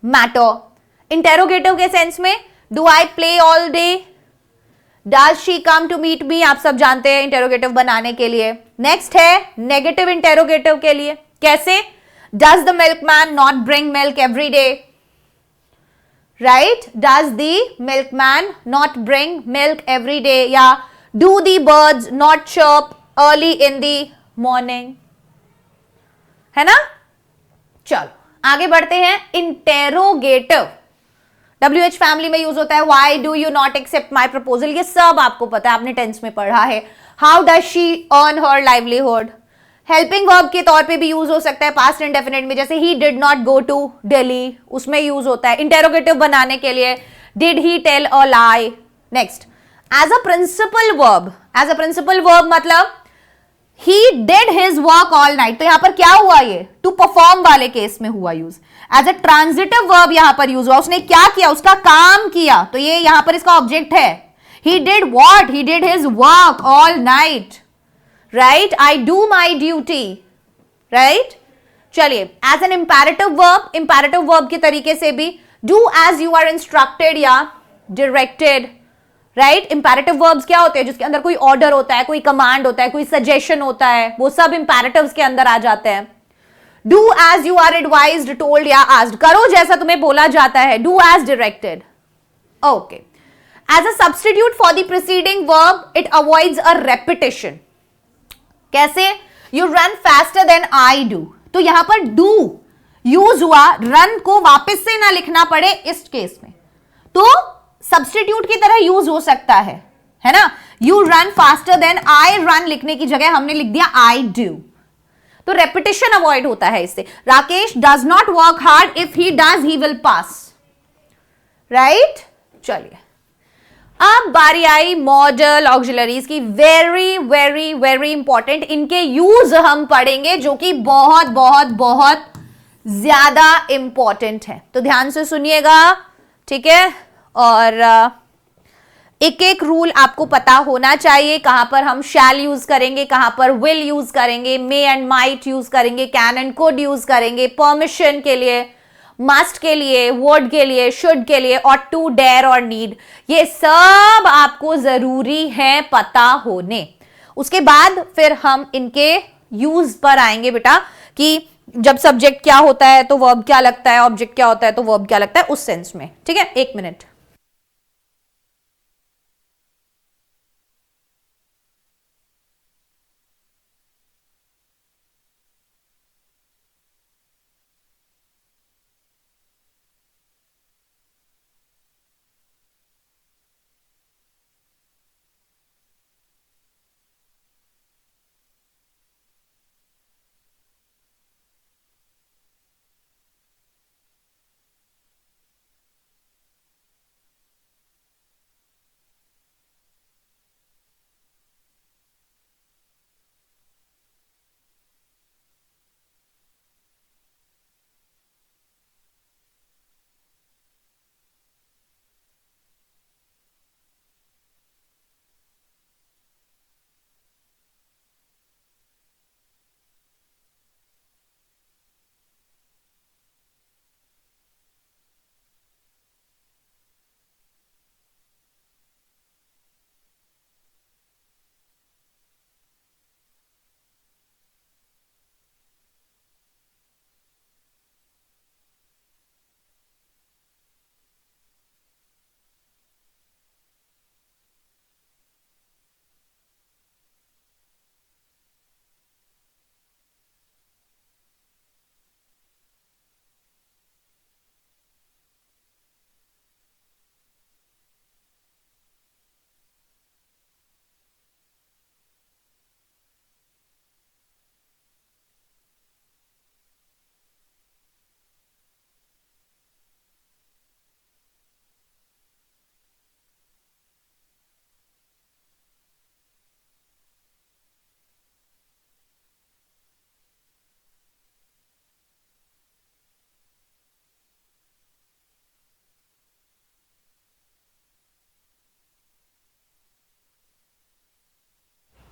matter. Interrogative के सेंस में do I play all day, does she come to meet me, आप सब जानते हैं इंटेरोगेटिव बनाने के लिए। नेक्स्ट है नेगेटिव इंटेरोगेटिव के लिए, कैसे? Does the milkman not bring milk every day, right? Does the milkman not bring milk every day, या do the birds not chirp early in the morning, है ना? चलो आगे बढ़ते हैं। इंटेरोगेटिव WH फैमिली में यूज होता है। Why do you not accept my proposal, ये सब आपको पता है, आपने टेंस में पढ़ा है। How does she earn her livelihood, helping verb के तौर पे भी यूज हो सकता है पास्ट इंडेफिनिट में, जैसे he did not go to Delhi, उसमें यूज होता है। इंटेरोगेटिव बनाने के लिए did he tell a lie. Next, as a principal verb, as a principal verb मतलब he did his work all night, तो यहां पर क्या हुआ? ये टू परफॉर्म वाले केस में हुआ use. As a transitive verb यहां पर यूज हुआ, उसने क्या किया? उसका काम किया, तो ये यहां पर इसका ऑब्जेक्ट है। he did what? he did his work all night, right? I do my duty, right? चलिए, as an imperative verb, imperative verb के तरीके से भी do as you are instructed या directed, राइट? इंपैरेटिव वर्ब्स क्या होते हैं? जिसके अंदर कोई ऑर्डर होता है, कोई कमांड होता है, कोई सजेशन होता है, वो सब इंपैरेटिव्स के अंदर आ जाते हैं। Do as you are advised, told या आस्क्ड, करो जैसा तुम्हें बोला जाता है। Do as directed. Okay, as a substitute for the preceding verb it avoids a repetition, कैसे? You run faster than I do, तो यहां पर डू यूज हुआ, रन को वापस से ना लिखना पड़े इस केस में, तो सब्स्टिट्यूट की तरह यूज हो सकता है ना? You run faster than I run लिखने की जगह हमने लिख दिया आई डू, तो रेपिटेशन अवॉइड होता है इससे। Rakesh does not work hard, if he does he will pass, right? चलिए, अब बारी आई मॉडल ऑक्सिलरीज की। वेरी वेरी वेरी इंपॉर्टेंट, इनके यूज हम पढ़ेंगे जो कि बहुत बहुत बहुत ज्यादा इंपॉर्टेंट है, तो ध्यान से सुनिएगा, ठीक है? और एक एक रूल आपको पता होना चाहिए, कहां पर हम शैल यूज करेंगे, कहां पर विल यूज करेंगे, मे एंड माइट यूज करेंगे, कैन एंड कुड यूज करेंगे, परमिशन के लिए, मस्ट के लिए, वुड के लिए, शुड के लिए, और टू, डेयर और नीड, ये सब आपको जरूरी है पता होने। उसके बाद फिर हम इनके यूज पर आएंगे बेटा, कि जब सब्जेक्ट क्या होता है तो वर्ब क्या लगता है, ऑब्जेक्ट क्या होता है तो वर्ब क्या लगता है, उस सेंस में, ठीक है? एक मिनट।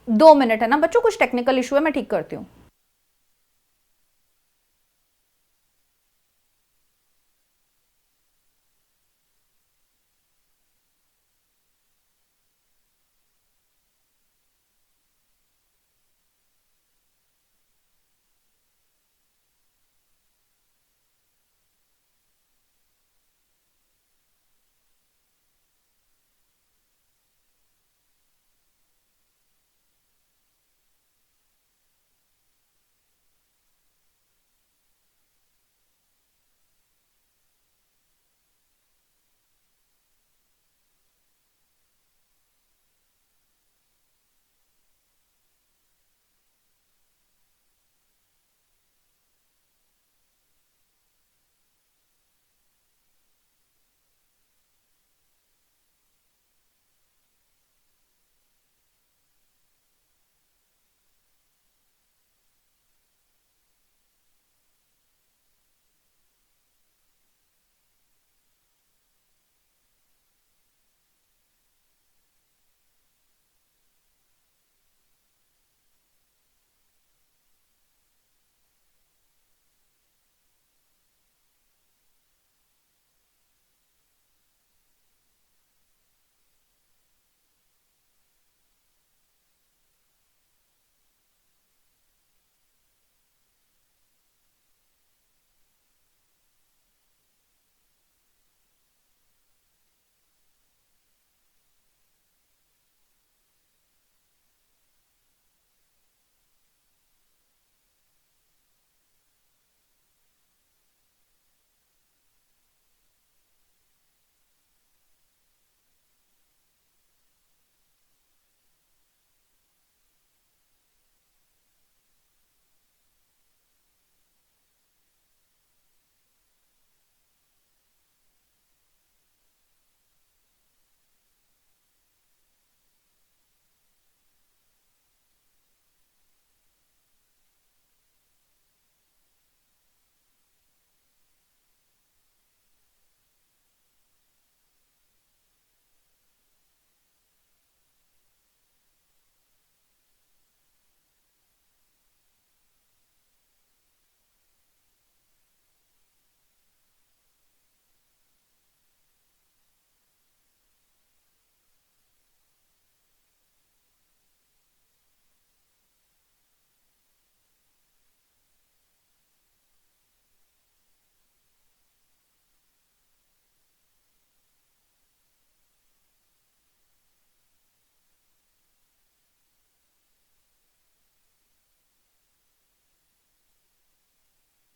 2 मिनट है ना बच्चों, कुछ टेक्निकल इशू है, मैं ठीक करती हूँ।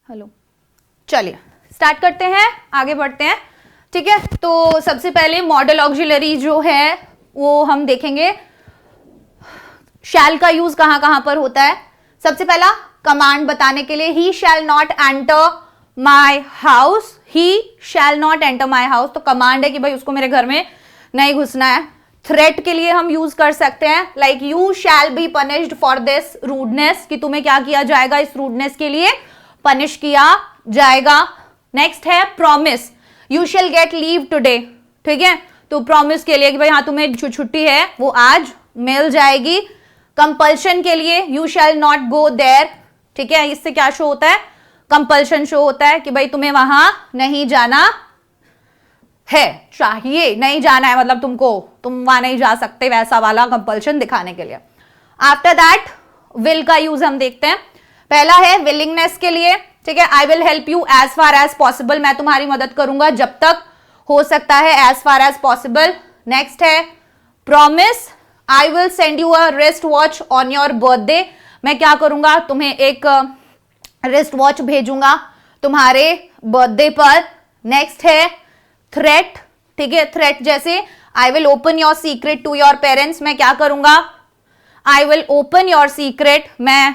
हेलो, चलिए स्टार्ट करते हैं, आगे बढ़ते हैं। ठीक है, तो सबसे पहले मॉडल ऑक्सिलरी जो है वो हम देखेंगे शैल का यूज कहां कहां पर होता है। सबसे पहला कमांड बताने के लिए, he shall not enter my house, he shall not enter my house, तो कमांड है कि भाई उसको मेरे घर में नहीं घुसना है। थ्रेट के लिए हम यूज कर सकते हैं, like you shall be punished for this rudeness, कि तुम्हें क्या किया जाएगा, इस रूडनेस के लिए पनिश किया जाएगा। नेक्स्ट है promise, you shall gate leave today. ठीक है, तो प्रॉमिस के लिए कि भाई हाँ तुम्हें जो छुट्टी है वो आज मिल जाएगी। कंपल्शन के लिए, you shall not go there. ठीक है, इससे क्या शो होता है, कंपल्शन शो होता है कि भाई तुम्हें वहां नहीं जाना है, चाहिए नहीं जाना है, मतलब तुम वहां नहीं जा सकते, वैसा वाला कंपल्शन दिखाने के लिए। आफ्टर दैट विल का यूज हम देखते हैं। पहला है विलिंगनेस के लिए, ठीक है, I will help you as far as possible, मैं तुम्हारी मदद करूंगा जब तक हो सकता है, as far as possible. Next है promise, I will send you a wrist watch on your birthday, मैं क्या करूंगा, तुम्हें एक रिस्ट वॉच भेजूंगा तुम्हारे बर्थडे पर। नेक्स्ट है थ्रेट, ठीक है, थ्रेट जैसे I will open your secret to your parents, मैं क्या करूंगा, I will open your secret, मैं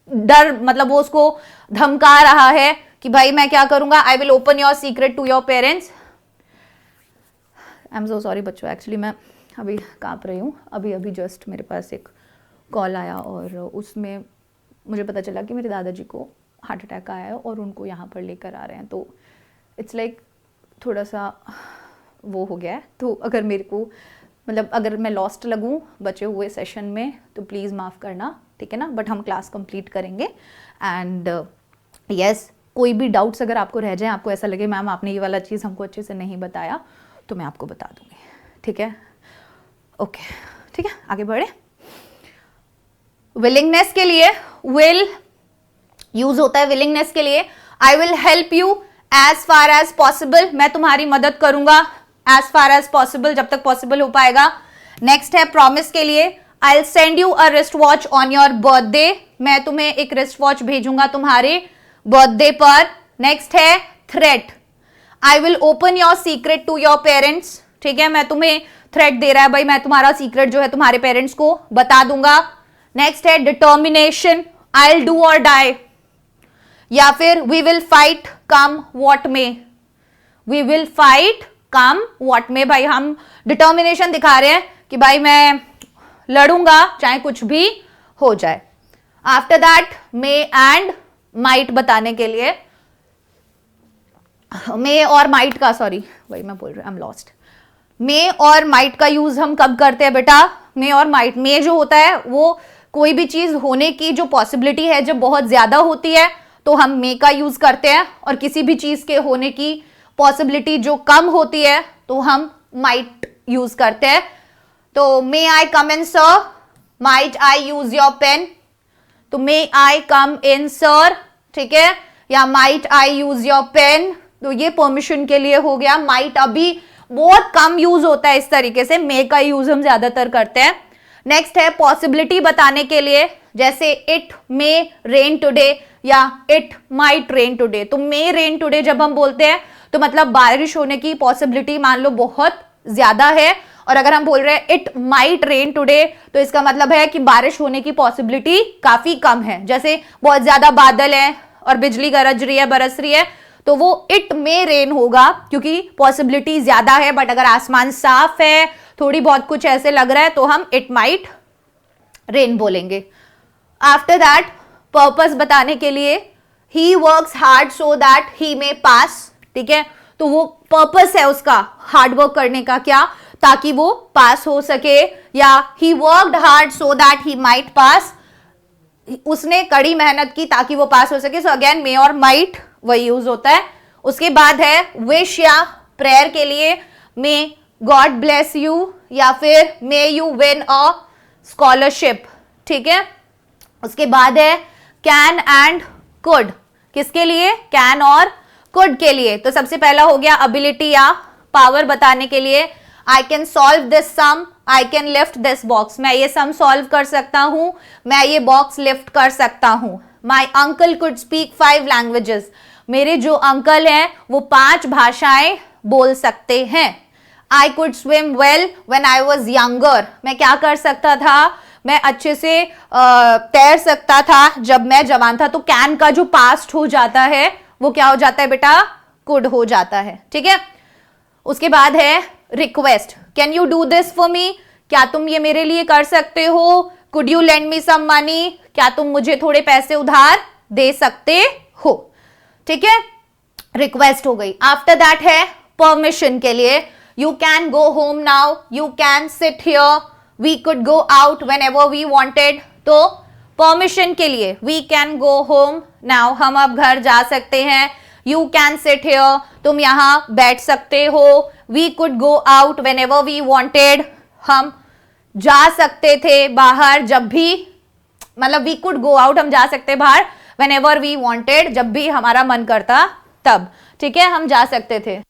डर मतलब वो उसको धमका रहा है कि भाई मैं क्या करूंगा, I will open your secret to your parents. I am so sorry बच्चों, एक्चुअली मैं अभी कांप रही हूँ, अभी अभी जस्ट मेरे पास एक कॉल आया और उसमें मुझे पता चला कि मेरे दादाजी को हार्ट अटैक आया है और उनको यहाँ पर लेकर आ रहे हैं, तो इट्स लाइक थोड़ा सा वो हो गया है। तो अगर मेरे को मतलब अगर मैं लॉस्ट लगूं बचे हुए सेशन में तो प्लीज़ माफ़ करना, ठीक है ना, बट हम क्लास कंप्लीट करेंगे। एंड यस, कोई भी डाउट्स अगर आपको रह जाए, आपको ऐसा लगे मैम आपने ये वाला चीज़ हमको अच्छे से नहीं बताया, तो मैं आपको बता दूंगी, ठीक है। ओके, ठीक है, आगे बढ़े। विलिंगनेस के लिए विल यूज होता है, विलिंगनेस के लिए I will help you as far as possible, मैं तुम्हारी मदद करूंगा एज फार एज पॉसिबल, जब तक पॉसिबल हो पाएगा। नेक्स्ट है प्रॉमिस के लिए I will send you a wrist watch on your birthday, मैं तुम्हें एक रिस्ट वॉच भेजूंगा तुम्हारे बर्थडे पर। नेक्स्ट है threat, I will open your secret to your parents, ठीक है, मैं तुम्हें थ्रेट दे रहा है भाई, मैं तुम्हारा सीक्रेट जो है तुम्हारे पेरेंट्स को बता दूंगा। नेक्स्ट है determination, I will do or die, या फिर we will fight come what may, we will fight come what may, भाई हम डिटर्मिनेशन दिखा रहे हैं कि भाई मैं लड़ूंगा चाहे कुछ भी हो जाए। After that may and might बताने के लिए, मे और माइट का, सॉरी वही मैं बोल रहा हूं, आई एम लॉस्ट। मे और माइट का यूज हम कब करते हैं बेटा, मे और माइट, मे जो होता है वो कोई भी चीज होने की जो पॉसिबिलिटी है जब बहुत ज्यादा होती है तो हम मे का यूज करते हैं, और किसी भी चीज के होने की पॉसिबिलिटी जो कम होती है तो हम माइट यूज करते हैं। तो may I come in sir, might I use your pen, तो may I come in sir, ठीक है, या might I use your pen, तो ये परमिशन के लिए हो गया। माइट अभी बहुत कम यूज होता है इस तरीके से, मे का यूज हम ज्यादातर करते हैं। नेक्स्ट है पॉसिबिलिटी बताने के लिए, जैसे इट मे रेन टुडे या इट माइट रेन टुडे, तो मे रेन टुडे जब हम बोलते हैं तो मतलब बारिश होने की पॉसिबिलिटी मान लो बहुत ज्यादा है, और अगर हम बोल रहे हैं इट माइट रेन टुडे तो इसका मतलब है कि बारिश होने की पॉसिबिलिटी काफी कम है। जैसे बहुत ज्यादा बादल है और बिजली गरज रही है, बरस रही है, तो वो इट मे रेन होगा क्योंकि पॉसिबिलिटी ज्यादा है। बट अगर आसमान साफ है, थोड़ी बहुत कुछ ऐसे लग रहा है, तो हम इट माइट रेन बोलेंगे। आफ्टर दैट पर्पस बताने के लिए he works hard so that he may pass, ठीक है, तो वो पर्पस है उसका हार्ड वर्क करने का, क्या, ताकि वो पास हो सके, या he worked hard so that he might pass, उसने कड़ी मेहनत की ताकि वो पास हो सके। सो अगेन मे और माइट वही यूज होता है। उसके बाद है विश या प्रेयर के लिए मे गॉड ब्लेस यू, या फिर may you win a scholarship, ठीक है। उसके बाद है कैन एंड कुड, किसके लिए, कैन और कुड के लिए। तो सबसे पहला हो गया अबिलिटी या पावर बताने के लिए, I can solve this sum, I can lift this box, मैं ये सम सॉल्व कर सकता हूं, मैं ये बॉक्स लिफ्ट कर सकता हूं। My uncle could speak 5 languages, मेरे जो अंकल हैं वो 5 भाषाएं बोल सकते हैं। I could swim well when I was younger, मैं क्या कर सकता था, मैं अच्छे से तैर सकता था जब मैं जवान था। तो कैन का जो पास्ट हो जाता है वो क्या हो जाता है बेटा, कुड हो जाता है, ठीक है। उसके बाद है request, can you do this for me, क्या तुम ये मेरे लिए कर सकते हो। Could you lend me some money, क्या तुम मुझे थोड़े पैसे उधार दे सकते हो, ठीक है, रिक्वेस्ट हो गई। आफ्टर दैट है परमिशन के लिए, you can go home now, you can sit here, we could go out whenever we wanted. तो परमिशन के लिए we can go home now, हम अब घर जा सकते हैं। यू कैन सिट हियर, तुम यहां बैठ सकते हो। We could go out whenever we wanted, हम जा सकते थे बाहर जब भी, मतलब वी कुड गो आउट, हम जा सकते बाहर, वेन एवर वी वॉन्टेड, जब भी हमारा मन करता तब, ठीक है, हम जा सकते थे।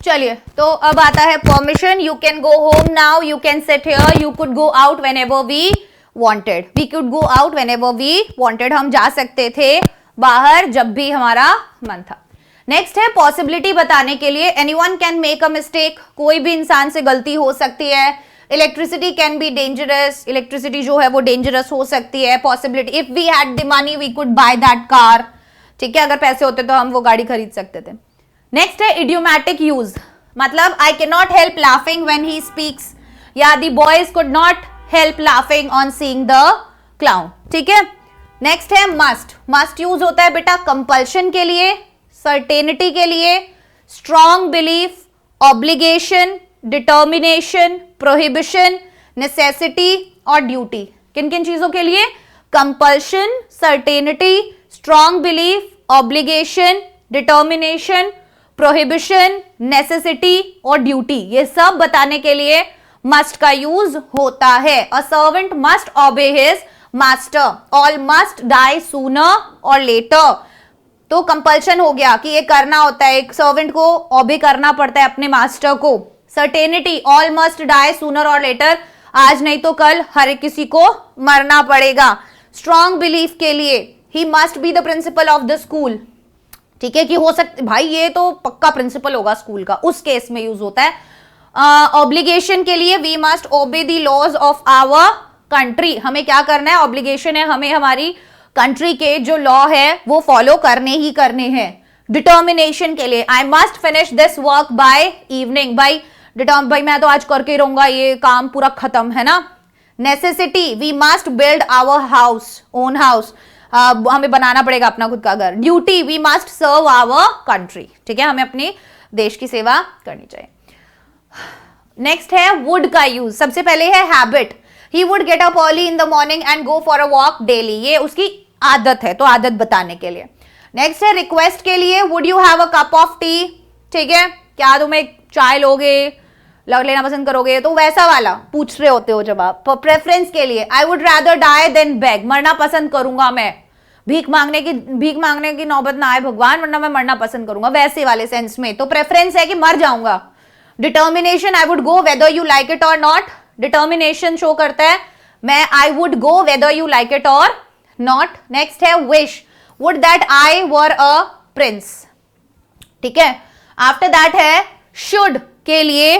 चलिए, तो अब आता है permission. You can go home now, you can sit here, you could go out whenever we wanted. We could go out whenever we wanted. हम जा सकते थे बाहर जब भी हमारा मन था. नेक्स्ट है पॉसिबिलिटी बताने के लिए. Anyone can make a mistake. कोई भी इंसान से गलती हो सकती है. Electricity can be dangerous. Electricity जो है वो डेंजरस हो सकती है. Possibility, if we had the money we could buy that car. ठीक है, अगर पैसे होते तो हम वो गाड़ी खरीद सकते थे. नेक्स्ट है इडियोमैटिक यूज. मतलब I can not help laughing when he speaks, या the boys could not help laughing on seeing the clown. ठीक है. नेक्स्ट है मस्ट. मस्ट यूज होता है बेटा कंपल्शन के लिए, सर्टेनिटी के लिए, strong belief, obligation, determination, prohibition, necessity और ड्यूटी. किन किन चीजों के लिए? Compulsion, certainty, strong belief, obligation, determination, prohibition, necessity और ड्यूटी. ये सब बताने के लिए मस्ट का यूज होता है. A servant must obey his master. All must die sooner or later. तो कंपल्शन हो गया कि ये करना होता है, एक सर्वेंट को ओबे करना पड़ता है अपने मास्टर को. Certainty, all must die sooner or later. आज नहीं तो कल हर किसी को मरना पड़ेगा. स्ट्रॉन्ग बिलीफ के लिए he must be the principle of the school. ठीक है, कि हो सकता भाई ये तो पक्का प्रिंसिपल होगा स्कूल का, उस केस में यूज होता है. ऑब्लिगेशन के लिए we must obey the laws of our country. हमें क्या करना है? ऑब्लिगेशन है, हमें हमारी कंट्री के जो लॉ है वो फॉलो करने ही करने हैं. डिटर्मिनेशन के लिए I must finish this work by evening. भाई मैं तो आज करके रहूंगा, ये काम पूरा खत्म है ना. Necessity, we must build our house, own house. हमें बनाना पड़ेगा अपना खुद का घर. Duty, we must serve our country. ठीक है, हमें अपने देश की सेवा करनी चाहिए. नेक्स्ट है वुड का यूज. सबसे पहले है habit. He would get up early in the morning and go for a walk daily. ये उसकी आदत है, तो आदत बताने के लिए. नेक्स्ट है रिक्वेस्ट के लिए. Would you have a cup of T. ठीक है, क्या तुम एक चाय लोगे, लेना पसंद करोगे, तो वैसा वाला पूछ रहे होते हो जब आप. प्रेफरेंस के लिए I would rather die than beg. मरना पसंद करूंगा मैं, भीख मांगने की नौबत ना आए भगवान, वरना मैं मरना पसंद करूंगा, वैसे वाले सेंस में. तो प्रेफरेंस है कि मर जाऊंगा. Determination, I would go whether you like it और नॉट. डिटर्मिनेशन शो करता है मैं I would go whether you like it और नॉट. नेक्स्ट है wish. Would that I were a prince. ठीक है. आफ्टर दैट है शुड के लिए.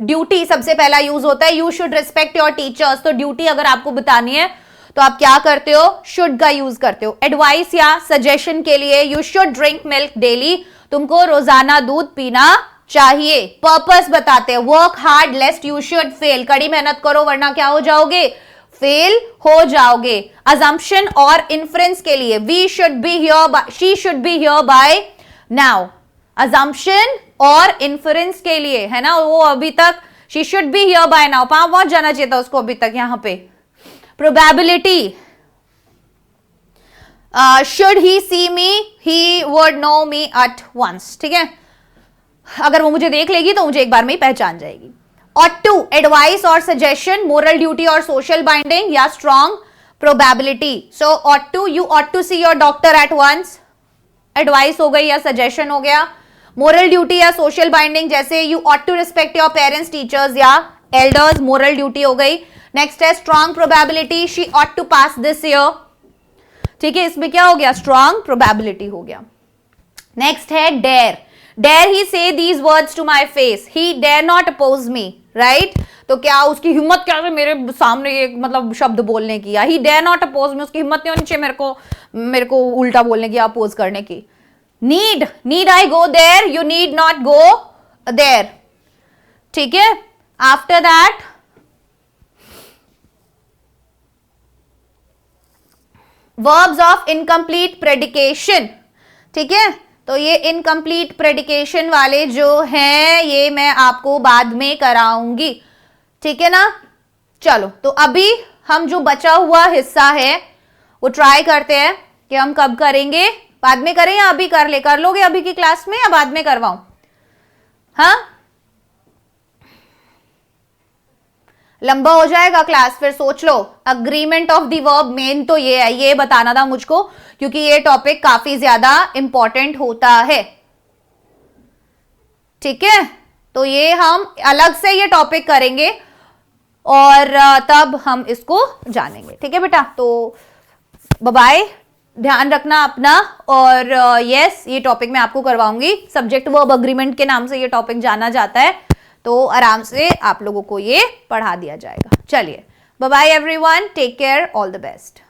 ड्यूटी सबसे पहला यूज होता है. You should respect your teachers. तो ड्यूटी अगर आपको बतानी है तो आप क्या करते हो? शुड का यूज करते हो. एडवाइस या सजेशन के लिए you should drink milk daily. तुमको रोजाना दूध पीना चाहिए. पर्पस बताते हैं work hard लेस्ट you should fail. कड़ी मेहनत करो वरना क्या हो जाओगे? फेल हो जाओगे. अजम्पशन और इन्फ्रेंस के लिए we should be here by, she should be here by now. Assumption और इन्फ्रेंस के लिए है ना, वो अभी तक she should be here by now, पहुंच जाना चाहिए था उसको अभी तक यहां पे. Probability, should he see me, he would know me at once. ठीक है, अगर वो मुझे देख लेगी तो मुझे एक बार में ही पहचान जाएगी. ought to, एडवाइस और सजेशन, मोरल ड्यूटी और सोशल बाइंडिंग या strong probability. So ought to, you ought to see your doctor at once. Advice हो गई या सजेशन हो गया. मोरल ड्यूटी या सोशल बाइंडिंग जैसे you ought to respect your parents, teachers या एल्डर्स, मोरल ड्यूटी हो गई. नेक्स्ट है strong probability. She ought to pass this year. ठीक है, इसमें क्या हो गया? स्ट्रॉन्ग प्रोबेबिलिटी हो गया. नेक्स्ट है dare. Dare he say these words to my face. He dare not oppose me. Right, तो क्या उसकी हिम्मत क्या है मेरे सामने ये मतलब शब्द बोलने की? ही डेयर नॉट अपोज मी, उसकी हिम्मत नहीं होनी चाहिए मेरे को उल्टा बोलने की, अपोज करने की. Need I go there, you need not go there. ठीक है. After that verbs of incomplete predication. ठीक है, तो ये इनकम्प्लीट प्रेडिकेशन वाले जो हैं ये मैं आपको बाद में कराऊंगी. ठीक है ना. चलो, तो अभी हम जो बचा हुआ हिस्सा है वो ट्राई करते हैं कि हम कब करेंगे. बाद में करें या अभी कर लोगे अभी की क्लास में, या बाद में करवाऊं? हाँ, लंबा हो जाएगा क्लास, फिर सोच लो. Agreement of the verb, main तो ये है, ये बताना था मुझको क्योंकि ये टॉपिक काफी ज्यादा इंपॉर्टेंट होता है. ठीक है, तो ये हम अलग से ये टॉपिक करेंगे और तब हम इसको जानेंगे। ठीक है बेटा, तो बाय, ध्यान रखना अपना। और यस, ये टॉपिक मैं आपको करवाऊंगी, सब्जेक्ट वर्ब अग्रीमेंट के नाम से ये टॉपिक जाना जाता है, तो आराम से आप लोगों को ये पढ़ा दिया जाएगा। चलिए, bye everyone, take care, all the best.